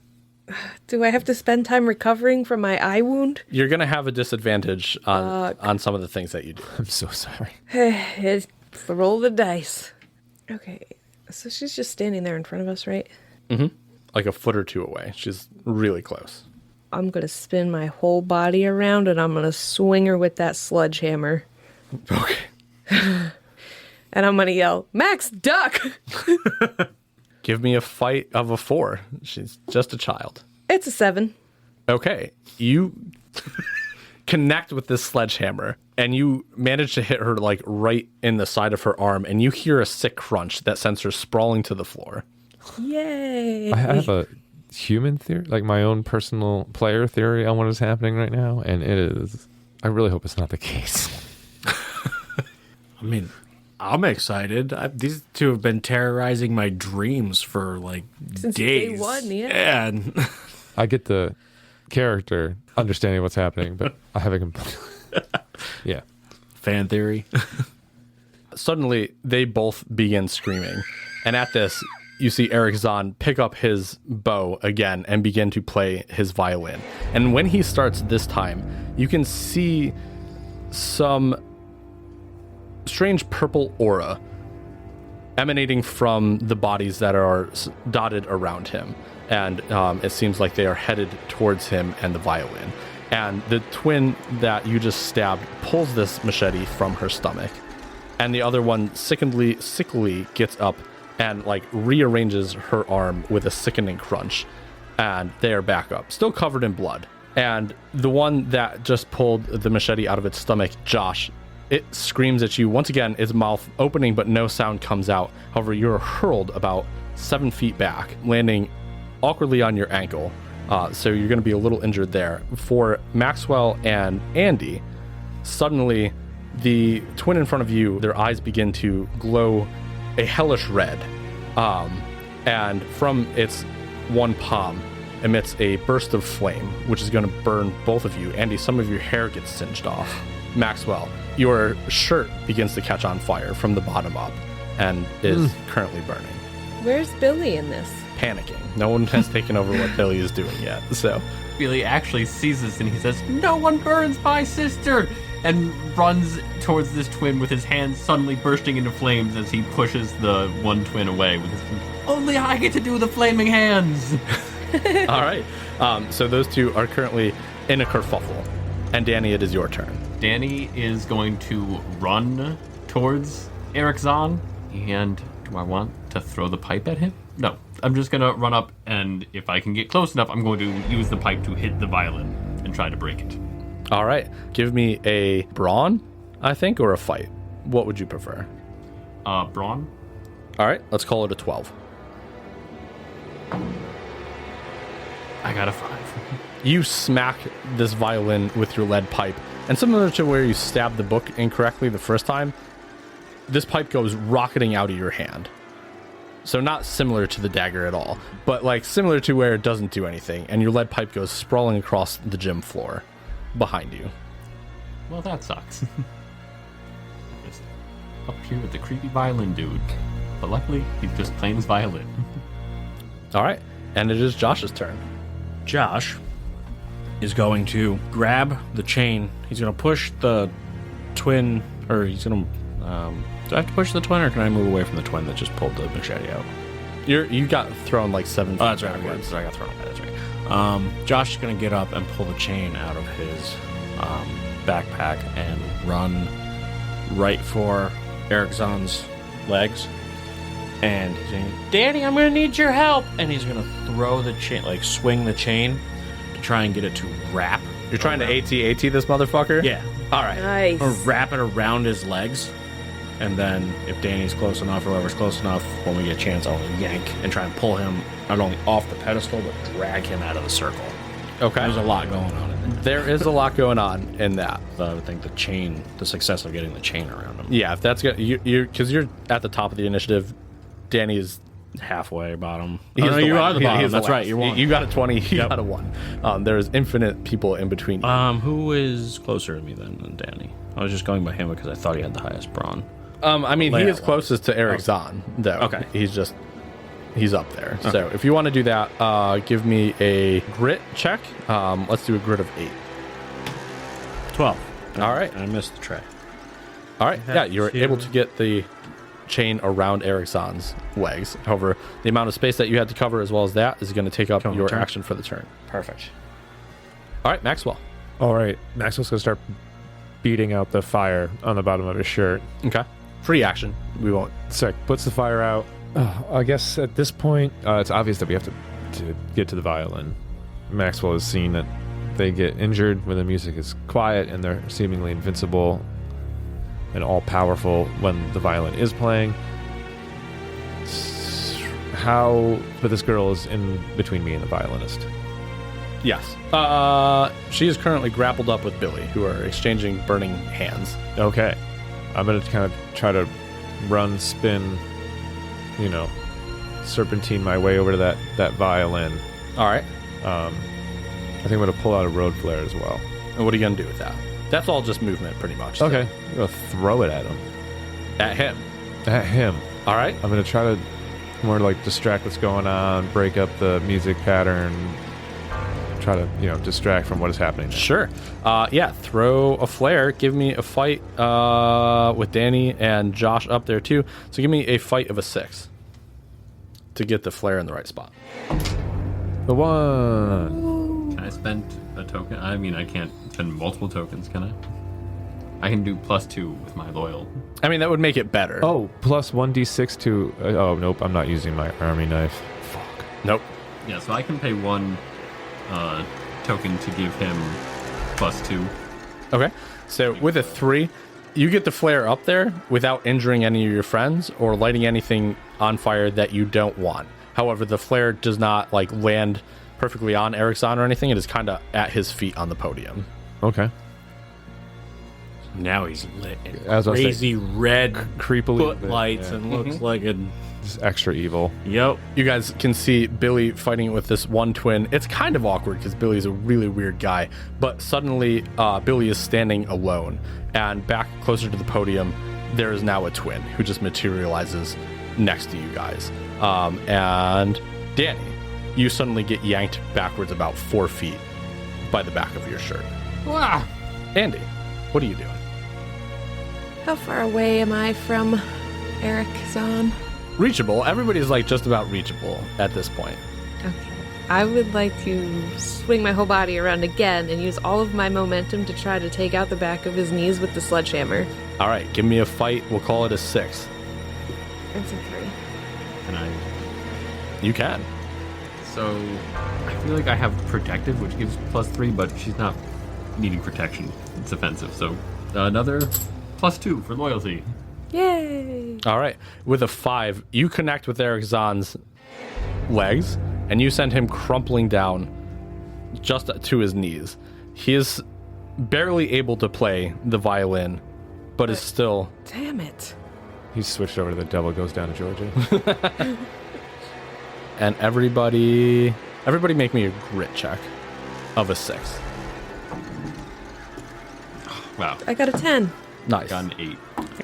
Do I have to spend time recovering from my eye wound?
You're going to have a disadvantage on some of the things that you do.
I'm so sorry.
It's the roll of the dice. Okay, so she's just standing there in front of us, right?
Like a foot or two away. She's really close.
I'm going to spin my whole body around and I'm going to swing her with that sledgehammer.
Okay.
And I'm going to yell, Max, duck!
Give me a fight of a 4. She's just a child.
It's a 7.
Okay. You connect with this sledgehammer and you manage to hit her like right in the side of her arm, and you hear a sick crunch that sends her sprawling to the floor.
Yay!
I have a human theory, like my own personal player theory on what is happening right now, and it is. I really hope it's not the case.
I mean, I'm excited. These two have been terrorizing my dreams for like
Since
days.
day one, yeah.
And
I get the character understanding what's happening, but I haven't. Yeah.
fan theory.
Suddenly, they both begin screaming. And at this, you see Eric Zahn pick up his bow again and begin to play his violin. And when he starts this time, you can see some strange purple aura emanating from the bodies that are dotted around him. And it seems like they are headed towards him and the violin. And the twin that you just stabbed pulls this machete from her stomach. And the other one sickly gets up and like rearranges her arm with a sickening crunch. And they are back up, still covered in blood. And the one that just pulled the machete out of its stomach, Josh, it screams at you. Once again, its mouth opening, but no sound comes out. However, you're hurled about 7 feet back, landing awkwardly on your ankle. So you're going to be a little injured there. For Maxwell and Andy, suddenly the twin in front of you, their eyes begin to glow a hellish red. And from its one palm emits a burst of flame, which is going to burn both of you. Andy, some of your hair gets singed off. Maxwell, your shirt begins to catch on fire from the bottom up and is currently burning.
Where's Billy in this?
Panicking. No one has taken over what Billy is doing yet. So
Billy actually sees this and he says, "No one burns my sister!" and runs towards this twin with his hands suddenly bursting into flames as he pushes the one twin away with his "Only I get to do the flaming hands!"
all right. So those two are currently in a kerfuffle. And Danny, it is your turn.
Danny is going to run towards Eric Zahn. And do I want to throw the pipe at him? No. I'm just going to run up, and if I can get close enough, I'm going to use the pipe to hit the violin and try to break it.
All right. Give me a brawn, I think, or a fight. What would you prefer?
Brawn.
All right, let's call it a 12.
I got a 5.
You smack this violin with your lead pipe, and similar to where you stabbed the book incorrectly the first time, this pipe goes rocketing out of your hand. So not similar to the dagger at all, but like similar to where it doesn't do anything, and your lead pipe goes sprawling across the gym floor behind you.
Well, that sucks. Just up here with the creepy violin dude. But luckily, he's just playing his violin.
All right, and it is Josh's turn.
Josh is going to grab the chain. He's going to push the twin, or he's going to. Do I have to push the twin, or can I move away from the twin that just pulled the machete out?
You got thrown like 7 feet.
Oh, that's right.
backwards.
I got thrown away. That's right. Josh is going to get up and pull the chain out of his backpack and run right for Eric Zahn's legs. And he's saying, Danny, I'm going to need your help. And he's going to throw the chain, like swing the chain to try and get it to wrap.
You're trying to AT this motherfucker?
Yeah.
All right.
Nice.
Or wrap it around his legs. And then if Danny's close enough, or whoever's close enough, when we get a chance, I'll yank and try and pull him not only off the pedestal, but drag him out of the circle.
Okay.
There's a lot going on in there.
There is a lot going on in that.
So I would think the success of getting the chain around him.
Yeah, if that's good, because you're at the top of the initiative. Danny is
Halfway bottom.
he's
Oh, no, you
last.
are the
He-
bottom.
he's the
That's right.
last.
You're one.
You got a 20. He
Yep.
got a 1. There's infinite people in between you.
Who is closer to me than Danny? I was just going by him because I thought he had the highest brawn.
I mean, he
layout
is closest to Eric Zahn, though.
Okay.
He's up there. So if you want to do that, give me a grit check. Let's do a grit of 8.
12.
All right.
I missed the tray.
All right. Yeah, you're
to-
able to get the chain around Eric Zahn's legs. However, the amount of space that you had to cover, as well as that, is going to take up
Turn.
your action for the turn.
Perfect.
All right, Maxwell.
All right, Maxwell's gonna start beating out the fire on the bottom of his shirt.
Okay. Free action. We won't.
Sick. Puts the fire out. I guess at this point, it's obvious that we have to get to the violin. Maxwell has seen that they get injured when the music is quiet, and they're seemingly invincible and all powerful when the violin is playing. But this girl is in between me and the violinist.
Yes. She is currently grappled up with Billy, who are exchanging burning hands.
Okay. I'm going to kind of try to run, spin, serpentine my way over to that violin.
All right.
I think I'm going to pull out a road flare as well.
And what are you going to do with that? That's all just movement, pretty much. So,
Okay. I'm going to throw it at him.
at him.
At him.
All right.
I'm going to try to more like distract what's going on, break up the music pattern, try to, distract from what is happening.
Sure. Yeah, throw a flare. Give me a fight with Danny and Josh up there, too. So give me a fight of a 6 to get the flare in the right spot.
The one.
Can I spend a token? I mean, I can't spend multiple tokens, can I? I can do +2 with my loyal.
I mean, that would make it better.
Oh, plus 1d6 to... oh, nope. I'm not using my army knife. Fuck.
Nope.
Yeah, so I can pay 1 token to give him +2.
Okay. So with a 3, you get the flare up there without injuring any of your friends or lighting anything on fire that you don't want. However, the flare does not land perfectly on Eric Zahn or anything. It is kind of at his feet on the podium.
Okay.
Now he's lit in
As I was
crazy red
Creepily.
footlights
yeah.
and looks like a...
Just extra evil.
Yep.
You guys can see Billy fighting with this one twin. It's kind of awkward because Billy's a really weird guy. But suddenly, Billy is standing alone. And back closer to the podium, there is now a twin who just materializes next to you guys. And Danny, you suddenly get yanked backwards about 4 feet by the back of your shirt.
Wow.
Andy, what are you doing?
How far away am I from Eric Zahn?
Reachable. Everybody's just about reachable at this point.
Okay. I would like to swing my whole body around again and use all of my momentum to try to take out the back of his knees with the sledgehammer.
All right, give me a fight. We'll call it a 6.
It's a 3.
Can I?
You can.
So I feel like I have protective, which gives +3, but she's not needing protection. It's offensive. So another +2 for loyalty.
Yay!
All right. With a 5, you connect with Eric Zahn's legs, and you send him crumpling down just to his knees. He is barely able to play the violin, but is still...
Damn it.
He's switched over to The Devil Goes Down to Georgia.
And everybody make me a grit check of a 6.
Wow.
I got a 10.
Nice.
Got an 8.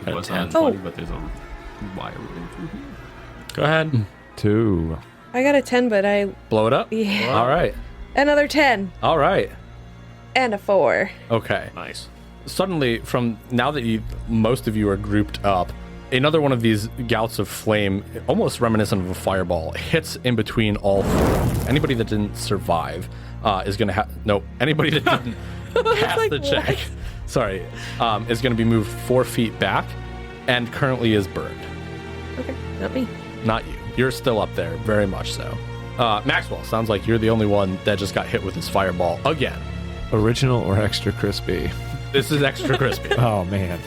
It was
10.
20,
Oh.
but there's a wire running through here.
Go ahead.
2.
I got a 10, but I...
Blow it up?
Yeah.
All right.
Another 10.
All right.
And a 4.
Okay.
Nice.
Suddenly, from now that most of you are grouped up, another one of these gouts of flame, almost reminiscent of a fireball, hits in between all 4. Anybody that didn't survive is going to have... No, anybody that didn't pass
like,
the check, sorry, is going to be moved 4 feet back and currently is burned.
Okay, not me.
Not you. You're still up there, very much so. Maxwell, sounds like you're the only one that just got hit with his fireball again.
Original or extra crispy?
This is extra crispy.
Oh, man.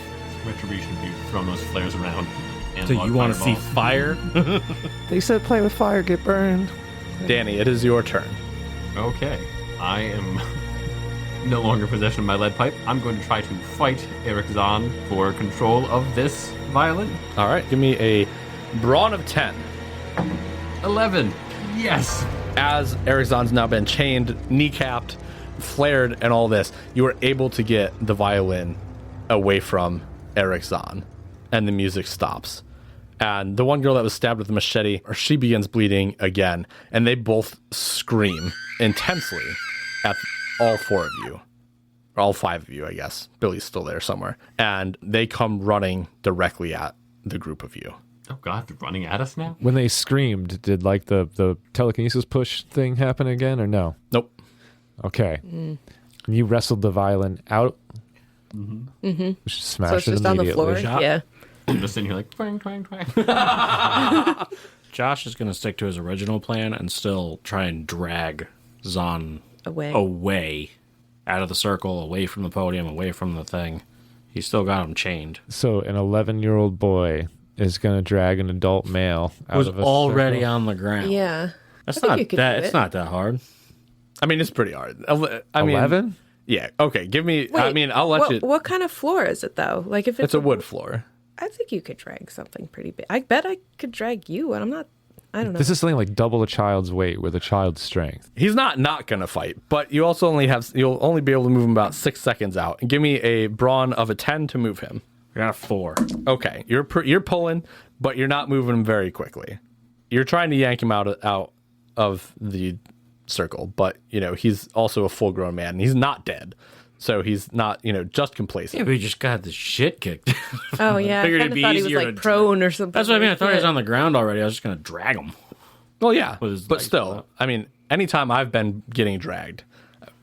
Retribution, if you throw those flares around. And
So
log
you want to see
fireballs.
fire?
They said play with fire, get burned.
Danny, it is your turn.
Okay. I am no longer in possession of my lead pipe. I'm going to try to fight Eric Zahn for control of this violin.
All right, give me a brawn of 10.
11. Yes.
As Eric Zahn's now been chained, kneecapped, flared, and all this, you are able to get the violin away from Eric Zahn, and the music stops. And the one girl that was stabbed with the machete, she begins bleeding again, and they both scream intensely at all 4 of you. Or all 5 of you, I guess. Billy's still there somewhere. And they come running directly at the group of you.
Oh God, they're running at us now?
When they screamed, did like the telekinesis push thing happen again or no?
Nope.
Okay. You wrestled the violin out. Mm-hmm.
So
Smashed
it's
it
just on the floor?
immediately.
Yeah.
I'm just sitting here like, twang, twang, twang.
Josh is going to stick to his original plan and still try and drag Zahn
Away.
out of the circle, away from the podium, away from the thing. He's still got him chained.
So an 11-year-old boy is going to drag an adult male out
Was
of a
already
circle?
on the ground.
Yeah.
That's
I think
not
you could
that.
do
It's
it.
not that hard.
I mean, it's pretty hard. I mean,
11?
Yeah. Okay. Give me. I
Wait,
mean, I'll let
what,
you.
What kind of floor is it, though? Like, if
It's a wood floor.
I think you could drag something pretty big. I bet I could drag you, and I'm not... I don't know.
This is something like double a child's weight with a child's strength.
He's not gonna fight, but you also you'll only be able to move him about 6 seconds out. And give me a brawn of a 10 to move him.
I got a 4.
Okay, you're pulling, but you're not moving him very quickly. You're trying to yank him out of the circle, but he's also a full-grown man. And he's not dead, so he's not just complacent.
Yeah, but he just got the shit kicked.
Oh, yeah. I
Figured
kind
it'd
of
be
thought he was,
easier
like,
to
prone or something.
That's what I mean. I thought he was
Yeah.
on the ground already. I was just going to drag him.
Well, yeah,
With his
but
legs
still,
out.
I mean, anytime I've been getting dragged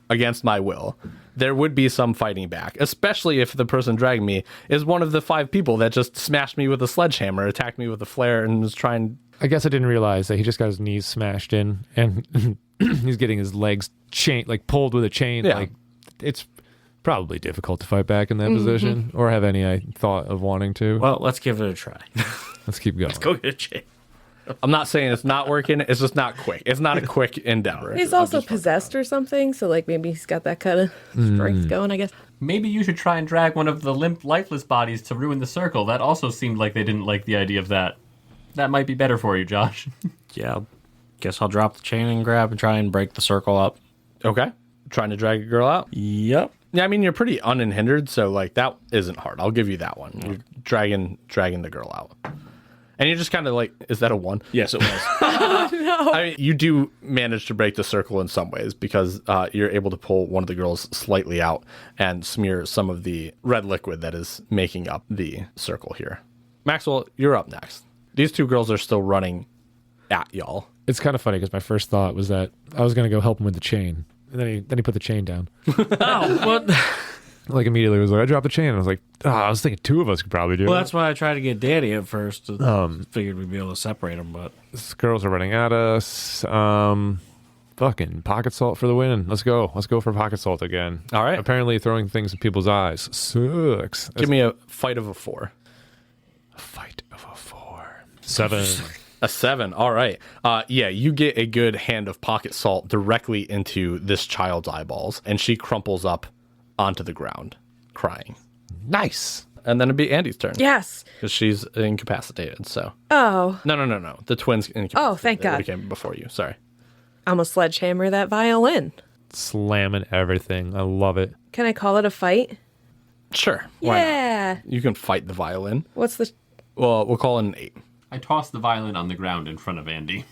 against my will, there would be some fighting back, especially if the person dragging me is one of the 5 people that just smashed me with a sledgehammer, attacked me with a flare, and was trying.
I guess I didn't realize that he just got his knees smashed in and he's getting his legs pulled with a chain.
Yeah.
Like, it's probably difficult to fight back in that position or have any thought of wanting to.
Well, let's give it a try.
Let's keep going.
Go get a chain.
I'm not saying it's not working. It's just not quick. It's not a quick endeavor.
He's also possessed or something, so, like, maybe he's got that kind of strength going, I guess.
Maybe you should try and drag one of the limp, lifeless bodies to ruin the circle. That also seemed like they didn't like the idea of that. That might be better for you, Josh.
Yeah, guess I'll drop the chain and grab and try and break the circle up.
Okay, trying to drag a girl out.
Yep.
Yeah, I mean you're pretty unhindered, so like that isn't hard. I'll give you that one. You're dragging the girl out. And you're just kind of like, is that a 1?
Yes, it was.
I mean, you do manage to break the circle in some ways because you're able to pull one of the girls slightly out and smear some of the red liquid that is making up the circle here. Maxwell, you're up next. These 2 girls are still running at y'all.
It's kind of funny because my first thought was that I was going to go help him with the chain. And then he put the chain down.
Oh, what?
Like immediately was like, I dropped the chain. And I was like, I was thinking 2 of us could probably do
Well,
it.
that's why I tried to get Danny at first. Figured we'd be able to separate them, but
These girls are running at us. Fucking pocket salt for the win. Let's go. Let's go for pocket salt again.
All right.
Apparently throwing things in people's eyes sucks.
Give me a fight of a 4.
Fight of a 4. 7.
A 7. All right. Yeah, you get a good hand of pocket salt directly into this child's eyeballs, and she crumples up onto the ground, crying.
Nice.
And then it'd be Andy's turn.
Yes.
Because she's incapacitated, so.
Oh,
No. The twins incapacitated.
Oh, thank God.
They came before you. Sorry.
I'm gonna sledgehammer that violin.
Slamming everything. I love it.
Can I call it a fight?
Sure. Why not?
Yeah.
You can fight the violin.
What's the?
Well, we'll call it an 8.
I toss the violin on the ground in front of Andy.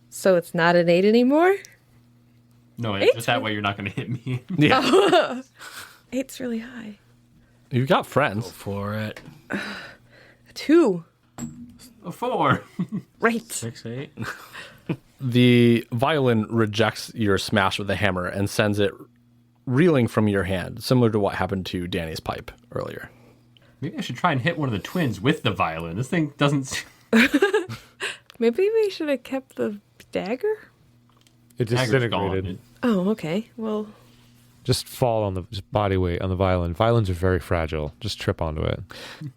So it's not an 8 anymore.
No,
Eight's
just that way you're not going to hit me.
Yeah.
8's really high.
You've got friends.
For it.
A 2.
A 4.
Right.
6, 8.
The violin rejects your smash with a hammer and sends it reeling from your hand, similar to what happened to Danny's pipe earlier.
Maybe I should try and hit one of the twins with the violin. This thing doesn't...
Maybe we should have kept the dagger.
It
Dagger's gone.
disintegrated.
Oh, okay. Well,
Just fall on the just body weight on the violin. Violins are very fragile. Just trip onto it.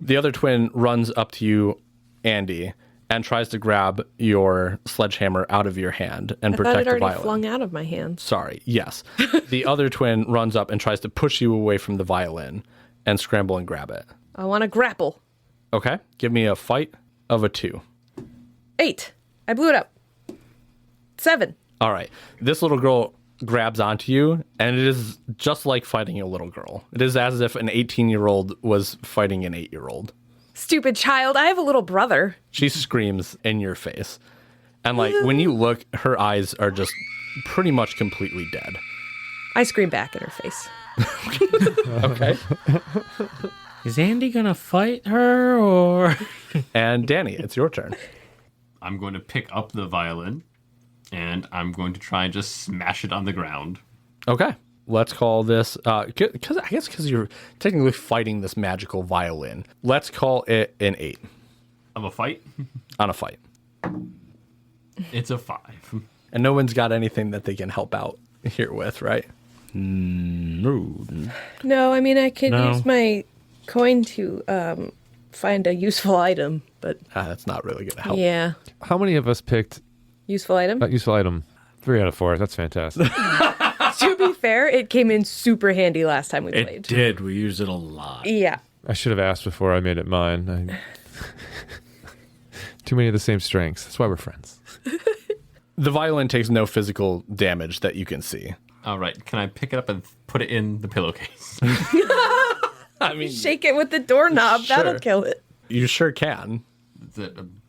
The other twin runs up to you, Andy, and tries to grab your sledgehammer out of your hand and
I thought
protect
it
the
already
violin.
flung out of my hands.
Sorry, yes. The other twin runs up and tries to push you away from the violin and scramble and grab it.
I want to grapple.
Okay, give me a fight of a 2.
8. I blew it up. 7.
All right. This little girl grabs onto you, and it is just like fighting a little girl. It is as if an 18-year-old was fighting an 8-year-old.
Stupid child. I have a little brother.
She screams in your face. And, like, when you look, her eyes are just pretty much completely dead.
I scream back in her face.
Okay.
Is Andy gonna fight her or?
And, Danny, it's your turn.
I'm going to pick up the violin, and I'm going to try and just smash it on the ground.
Okay. Let's call this, because you're technically fighting this magical violin. Let's call it an 8
Of a fight?
on a fight.
It's a 5.
And no one's got anything that they can help out here with, right?
No.
No, I mean, I could
No.
use my coin to find a useful item, but
That's not really going to help.
yeah.
How many of us picked
Useful item?
that useful item? 3 out of 4. That's fantastic.
To be fair, it came in super handy last time we
It
played.
did. We used it a lot.
Yeah.
I should have asked before I made it mine. Too many of the same strengths. That's why we're friends.
The violin takes no physical damage that you can see.
All right, can I pick it up and put it in the pillowcase?
I mean,
Shake it with the doorknob. That'll
Sure.
kill it.
you sure can.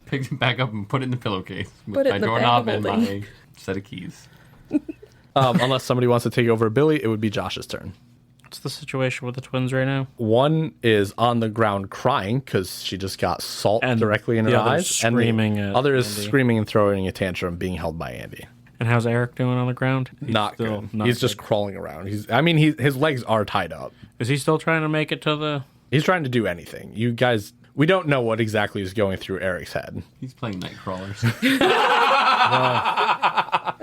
Pick it back up and put it in the pillowcase with
Put it
my
in the bag
doorknob
of
and
holding.
my set of keys.
Unless somebody wants to take over Billy, it would be Josh's turn.
What's the situation with the twins right now?
One is on the ground crying because she just got salt
And
directly in her
the other's
eyes.
screaming
and
at
the other is
Andy.
screaming and throwing a tantrum, being held by Andy.
And how's Eric doing on the ground? He's
Not
still
good.
not
He's just
good.
crawling around. His legs are tied up.
Is he still trying to make it to the?
He's trying to do anything. You guys, we don't know what exactly is going through Eric's head.
He's playing night crawlers.
I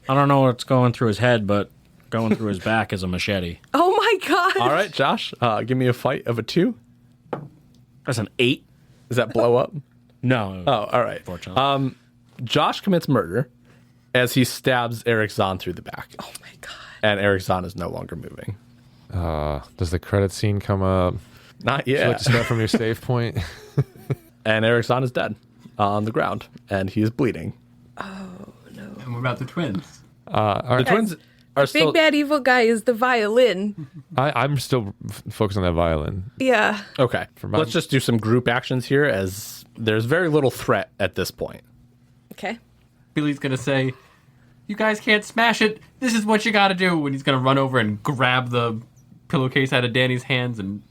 don't know what's going through his head, but going through his back is a machete.
Oh my god.
All right, Josh, give me a fight of a 2.
That's an 8.
Does that blow up?
No.
Oh, all right.
Fortunately.
Josh commits murder as he stabs Eric Zahn through the back.
Oh my god.
And Eric Zahn is no longer moving.
Does the credit scene come up?
Not
Would you
yet.
like to start from your save point?
And Eric Zahn is dead on the ground, and he is bleeding.
And what about the twins?
The twins are
Big
still
bad evil guy is the violin.
I'm still focused on that violin.
Yeah.
okay.
my-
Let's just do some group actions here, as there's very little threat at this point.
Okay.
Billy's going to say, "You guys can't smash it. This is what you got to do." And he's going to run over and grab the pillowcase out of Danny's hands and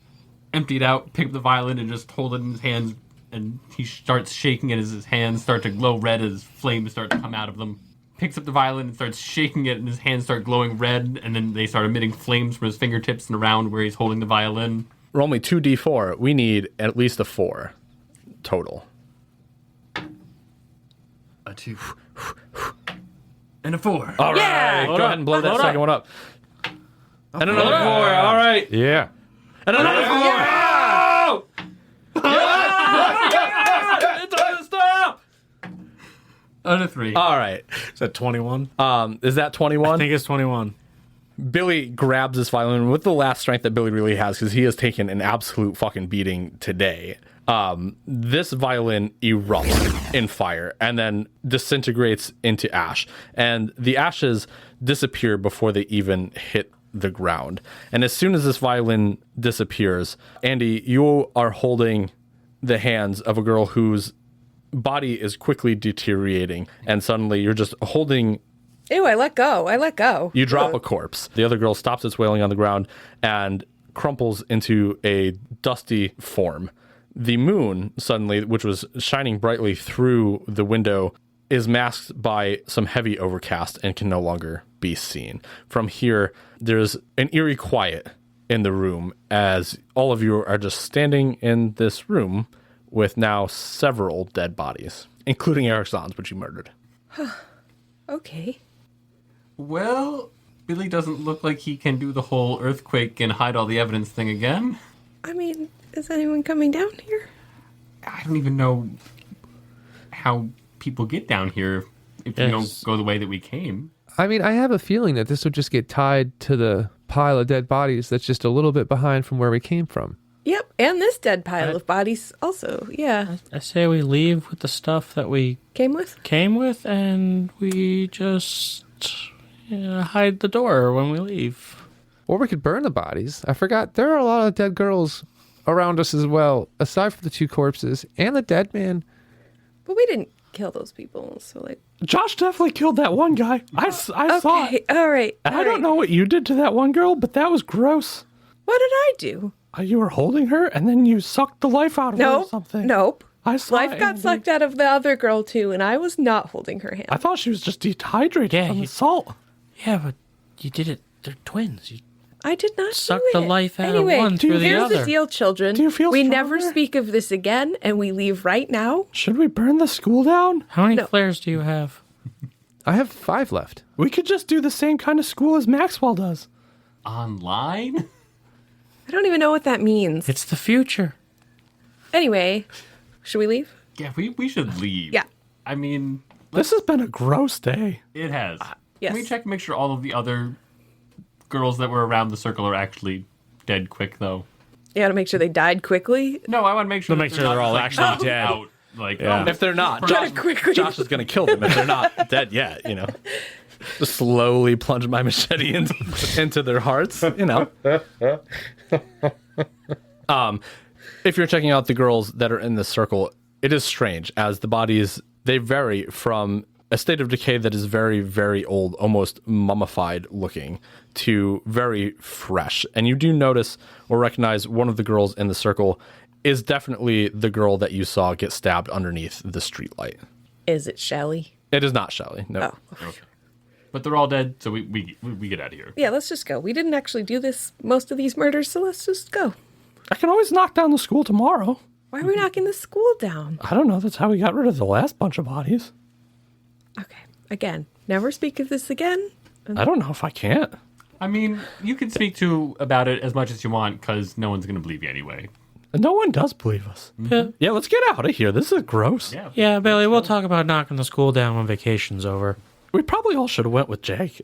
empty it out, pick up the violin and just hold it in his hands. And he starts shaking it as his hands start to glow red as flames start to come out of them. Picks up the violin and starts shaking it, and his hands start glowing red, and then they start emitting flames from his fingertips and around where he's holding the violin.
Roll me 2d4. We need at least a 4 total.
A 2. And a 4.
All right.
Yeah.
Go ahead and blow that
Load
second
up.
one up. And another 4. All right.
Yeah.
And another 4.
Out of 3.
All right.
Is that 21?
Is that 21?
I think it's 21.
Billy grabs this violin with the last strength that Billy really has because he has taken an absolute fucking beating today. This violin erupts in fire and then disintegrates into ash. And the ashes disappear before they even hit the ground. And as soon as this violin disappears, Andy, you are holding the hands of a girl whose body is quickly deteriorating. And suddenly you're just holding.
Ew, I let go. I let go.
You drop a corpse. The other girl stops its wailing on the ground and crumples into a dusty form. The moon, suddenly, which was shining brightly through the window, is masked by some heavy overcast and can no longer be seen. From here, there's an eerie quiet in the room as all of you are just standing in this room with now several dead bodies, including Eric Zahns, which you murdered.
Okay.
Well, Billy doesn't look like he can do the whole earthquake and hide all the evidence thing again.
I mean, is anyone coming down here?
I don't even know how people get down here if we don't
Yes.
go the way that we came.
I mean, I have a feeling that this would just get tied to the pile of dead bodies that's just a little bit behind from where we came from.
Yep, and this dead pile of bodies also. Yeah.
I say we leave with the stuff that we
Came with?
came with, and we just hide the door when we leave.
Or we could burn the bodies. I forgot there are a lot of dead girls around us as well, aside from the 2 corpses and the dead man.
But we didn't kill those people, so like.
Josh definitely killed that one guy. I saw
Okay,
it.
all right.
I don't know what you did to that one girl, but that was gross.
What did I do?
You were holding her, and then you sucked the life out of her or
Nope.
something.
Nope.
I saw
Life
it,
got
Andy.
sucked out of the other girl too, and I was not holding her hand.
I thought she was just dehydrated
Yeah,
from
you-
the salt.
Yeah, but you did it. They're twins. You
I did not
sucked
do
the
it.
life out
anyway,
of one through the
here's
other.
the deal, children.
Do you feel
we never
stronger?
speak of this again, and we leave right now.
Should we burn the school down?
How many
No.
flares do you have?
I have 5 left.
We could just do the same kind of school as Maxwell does.
Online?
I don't even know what that means.
It's the future.
Anyway, should we leave?
Yeah, we should leave.
Yeah.
I mean,
This has been a gross day.
it has.
yes.
Can we check and make sure all of the other girls that were around the circle are actually dead quick, though?
You gotta make sure they died quickly.
No, I want to make sure.
To make
that
sure they're
not,
all
like,
actually
knocked
dead.
Out, like,
Yeah.
If they're not,
Gotta quickly.
Josh is going to kill them if they're not dead yet, Just slowly plunge my machete into their hearts, If you're checking out the girls that are in this circle, it is strange as the bodies, they vary from a state of decay that is very, very old, almost mummified looking, to very fresh. And you do notice or recognize one of the girls in the circle is definitely the girl that you saw get stabbed underneath the streetlight.
Is it Shelly?
It is not Shelley. No.
Oh.
but they're all dead, so we get out of here.
Yeah, let's just go. We didn't actually do most of these murders, so let's just go.
I can always knock down the school tomorrow.
Why are we knocking the school down?
I don't know. That's how we got rid of the last bunch of bodies.
Okay. Again, never speak of this again.
I don't know if I can't.
I mean, you can speak about it as much as you want, because no one's going to believe you anyway.
No one does believe us. Yeah, let's get out of here. This is gross.
Yeah.
Yeah, Billy, we'll talk about knocking the school down when vacation's over.
We probably all should have went with Jack.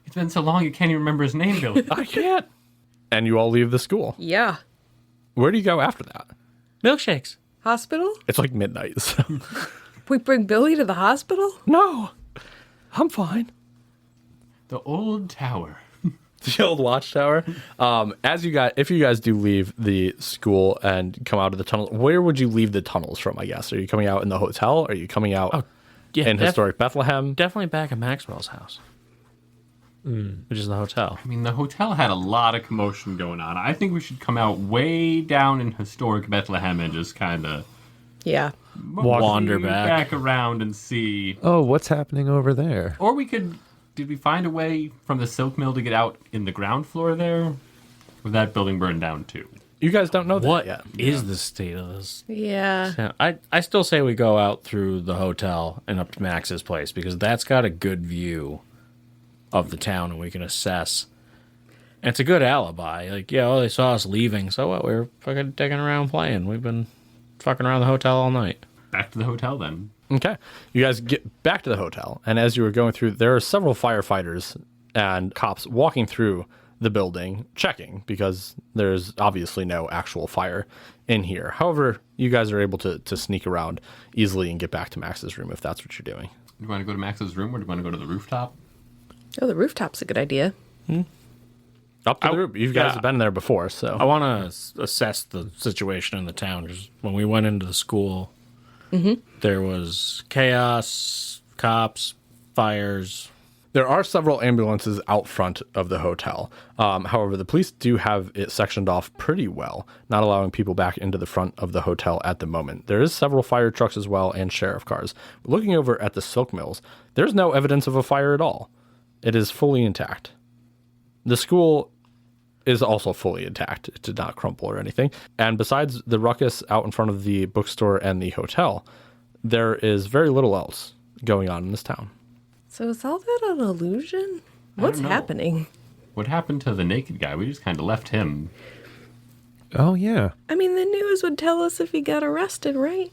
It's been so long you can't even remember his name, Billy.
I can't.
And you all leave the school.
Yeah.
Where do you go after that?
Milkshakes.
Hospital?
It's like midnight. So.
We bring Billy to the hospital?
No, I'm fine.
The old tower.
The old watchtower. If you guys do leave the school and come out of the tunnel, where would you leave the tunnels from? I guess are you coming out in the hotel? Are you coming out
Yeah,
in historic Bethlehem?
Definitely back at Maxwell's house, which is the hotel.
I mean, the hotel had a lot of commotion going on. I think we should come out way down in historic Bethlehem and just kind of
Yeah.
Wander back.
around and see.
Oh, what's happening over there?
Or we could. Did we find a way from the silk mill to get out in the ground floor there? Or that building burned down too?
You guys don't know that
What
yet.
is the state of this?
Yeah.
Yeah, I still say we go out through the hotel and up to Max's place because that's got a good view of the town and we can assess. And it's a good alibi. Like, yeah, well, they saw us leaving, so what? We were fucking digging around playing. We've been fucking around the hotel all night.
back to the hotel then.
Okay. You guys get back to the hotel, and as you were going through, there are several firefighters and cops walking through the building, checking, because there's obviously no actual fire in here. However, you guys are able to sneak around easily and get back to Max's room if that's what you're doing.
Do you want to go to Max's room or do you want to go to the rooftop?
Oh, the rooftop's a good idea.
Up to the roof. You guys have been there before,
I
so.
want to assess the situation in the town. Because when we went into the school, there was chaos, cops, fires.
There are several ambulances out front of the hotel. However, the police do have it sectioned off pretty well, not allowing people back into the front of the hotel at the moment. There is several fire trucks as well and sheriff cars. Looking over at the silk mills, there's no evidence of a fire at all. It is fully intact. The school is also fully intact. It did not crumple or anything. And besides the ruckus out in front of the bookstore and the hotel, there is very little else going on in this town.
So is all that an illusion? What's
know.
happening?
What happened to the naked guy? We just kind of left him.
Oh, yeah.
I mean, the news would tell us if he got arrested, right?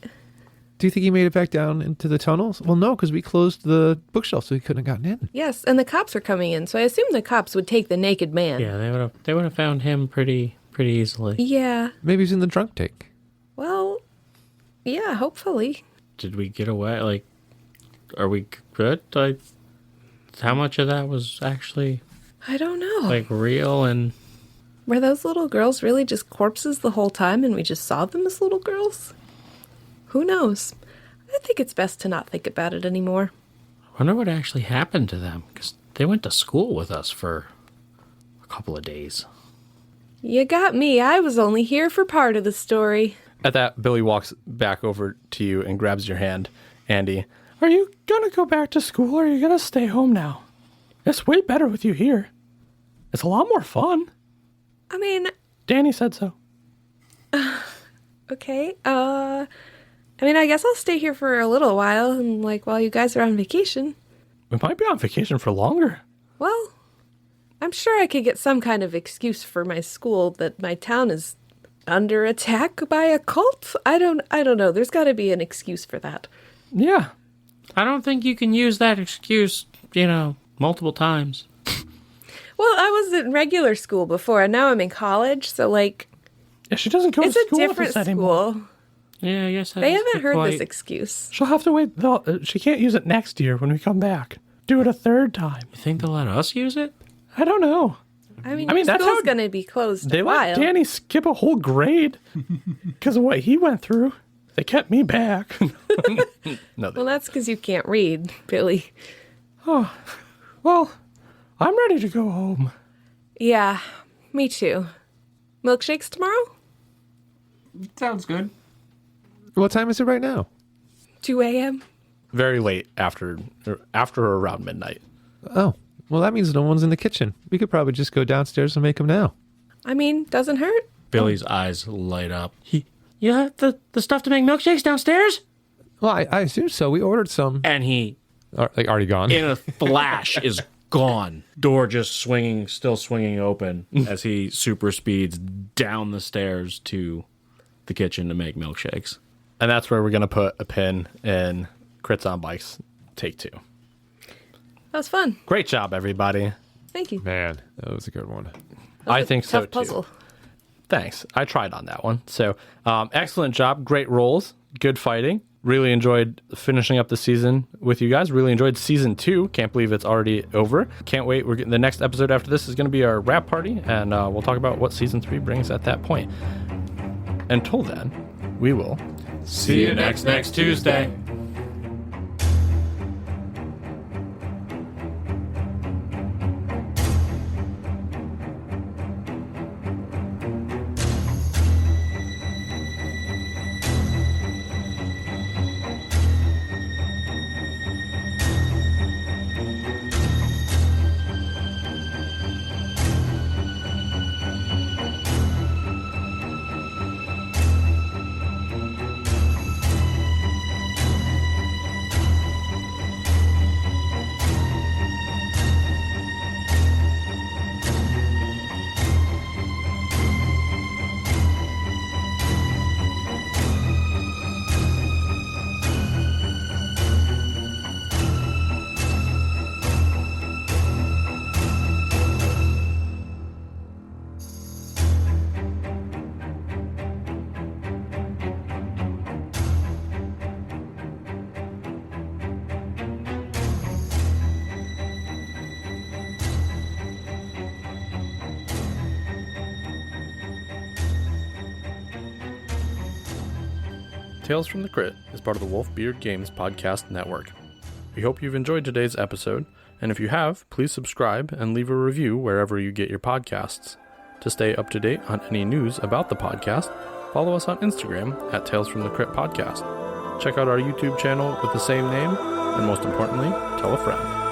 Do you think he made it back down into the tunnels? Well, no, because we closed the bookshelf, so he couldn't have gotten in.
Yes, and the cops are coming in, so I assume the cops would take the naked man.
Yeah, they would have found him pretty easily.
Yeah.
Maybe he's in the drunk tank.
Well, yeah, hopefully.
Did we get away? Like, are we good? Like, how much of that was actually
I don't know.
like real? And
Were those little girls really just corpses the whole time and we just saw them as little girls? Who knows? I think it's best to not think about it anymore.
I wonder what actually happened to them, because they went to school with us for a couple of days.
You got me. I was only here for part of the story.
At that, Billy walks back over to you and grabs your hand. Andy,
Are you gonna go back to school or are you gonna stay home now? It's way better with you here. It's a lot more fun.
I mean,
Danny said so.
okay, I guess I'll stay here for a little while and, like, while you guys are on vacation.
We might be on vacation for longer.
Well, I'm sure I could get some kind of excuse for my school that my town is under attack by a cult. I don't know. There's got to be an excuse for that.
Yeah.
I don't think you can use that excuse, multiple times.
Well, I was in regular school before, and now I'm in college, so, like,
Yeah, she doesn't go
it's
to
a
school with
different
us anymore.
school.
Yeah, I guess
They haven't heard this excuse.
She'll have to wait. She can't use it next year when we come back. Do it a third time.
You think they'll let us use it?
I don't know.
I mean,
that's
your school's
how
going to be closed
They
a
let
while.
Danny skip a whole grade because of what he went through. They kept me back.
no,
Well, that's because you can't read, Billy.
Well, I'm ready to go home.
Yeah, me too. Milkshakes tomorrow?
Sounds good.
What time is it right now?
2 a.m.?
very late after or around midnight.
Oh, well, that means no one's in the kitchen. We could probably just go downstairs and make them now.
I mean, doesn't hurt.
Billy's eyes light up. You have the stuff to make milkshakes downstairs?
Well, I assume so. We ordered some.
And he,
Like, already gone.
in a flash, is gone. Door just still swinging open as he super speeds down the stairs to the kitchen to make milkshakes.
And that's where we're going to put a pin in Crits on Bikes Take 2.
That was fun.
Great job, everybody.
Thank you.
Man, that was a good one.
I think so,
Tough
too.
puzzle.
Thanks. I tried on that one. So, excellent job. Great rolls. Good fighting. Really enjoyed finishing up the season with you guys. Really enjoyed season 2. Can't believe it's already over. Can't wait. We're getting the next episode after this is going to be our wrap party, and we'll talk about what season 3 brings at that point. Until then, we will
See you next Tuesday.
Tales from the Crypt is part of the Wolfbeard Games podcast network. We hope you've enjoyed today's episode, and if you have, please subscribe and leave a review wherever you get your podcasts. To stay up to date on any news about the podcast, follow us on Instagram at Tales from the Crypt Podcast. Check out our YouTube channel with the same name, and most importantly, tell a friend.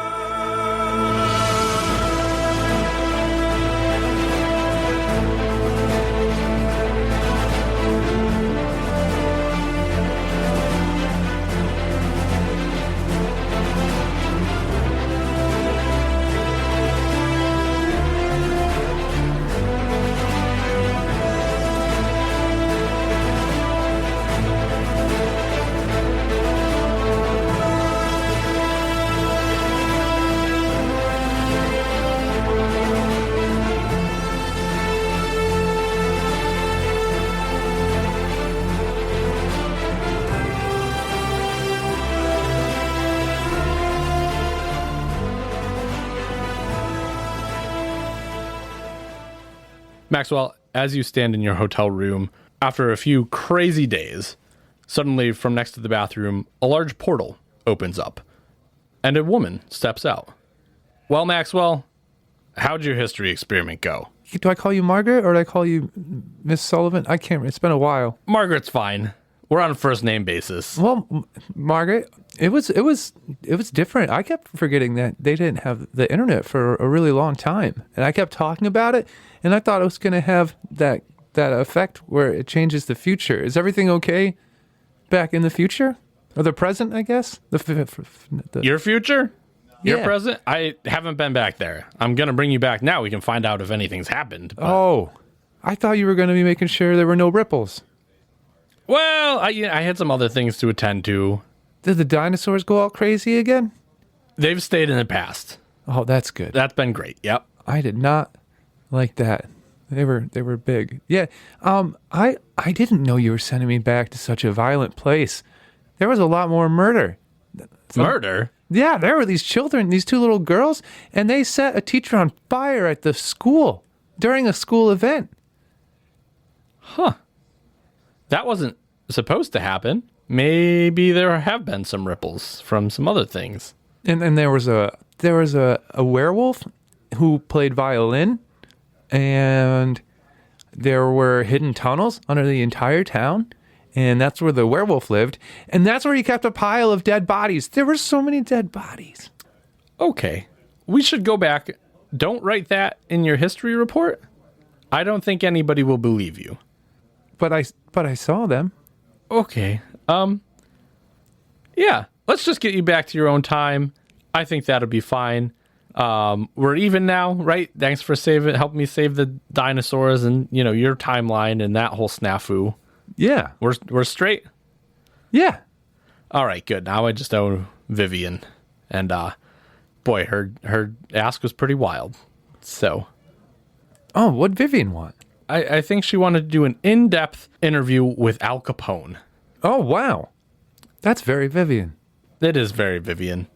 Maxwell, as you stand in your hotel room, after a few crazy days, suddenly from next to the bathroom, a large portal opens up, and a woman steps out. Well, Maxwell, how'd your history experiment go?
Do I call you Margaret or do I call you Miss Sullivan? I can't. It's been a while.
Margaret's fine. We're on a first name basis.
Well, Margaret, it was different. I kept forgetting that they didn't have the internet for a really long time, and I kept talking about it, and I thought it was going to have that effect where it changes the future. Is everything okay back in the future or the present? I guess
Your future? Your
Yeah.
present? I haven't been back there. I'm gonna bring you back now. We can find out if anything's happened. But...
Oh, I thought you were going to be making sure there were no ripples.
Well, I had some other things to attend to.
Did the dinosaurs go all crazy again?
They've stayed in the past.
Oh, that's good.
That's been great. Yep.
I did not like that. They were big. Yeah. I didn't know you were sending me back to such a violent place. There was a lot more murder.
Murder?
Yeah, there were these children, these two little girls, and they set a teacher on fire at the school during a school event.
That wasn't supposed to happen. Maybe there have been some ripples from some other things.
And then there was a werewolf who played violin, and there were hidden tunnels under the entire town, and that's where the werewolf lived, and that's where he kept a pile of dead bodies. There were so many dead bodies.
Okay. We should go back. Don't write that in your history report. I don't think anybody will believe you.
But I saw them.
Okay. Yeah. Let's just get you back to your own time. I think that'll be fine. We're even now, right? Thanks for helping me save the dinosaurs and, your timeline and that whole snafu.
Yeah.
We're straight.
Yeah.
All right, good. Now I just owe Vivian, and boy, her ask was pretty wild. So,
Oh, what'd Vivian want?
I think she wanted to do an in-depth interview with Al Capone.
Oh, wow. That's very Vivian.
It is very Vivian.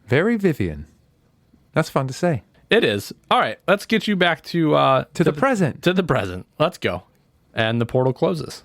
Very Vivian. That's fun to say.
It is. All right, let's get you back to
To the present.
To the present. Let's go. And the portal closes.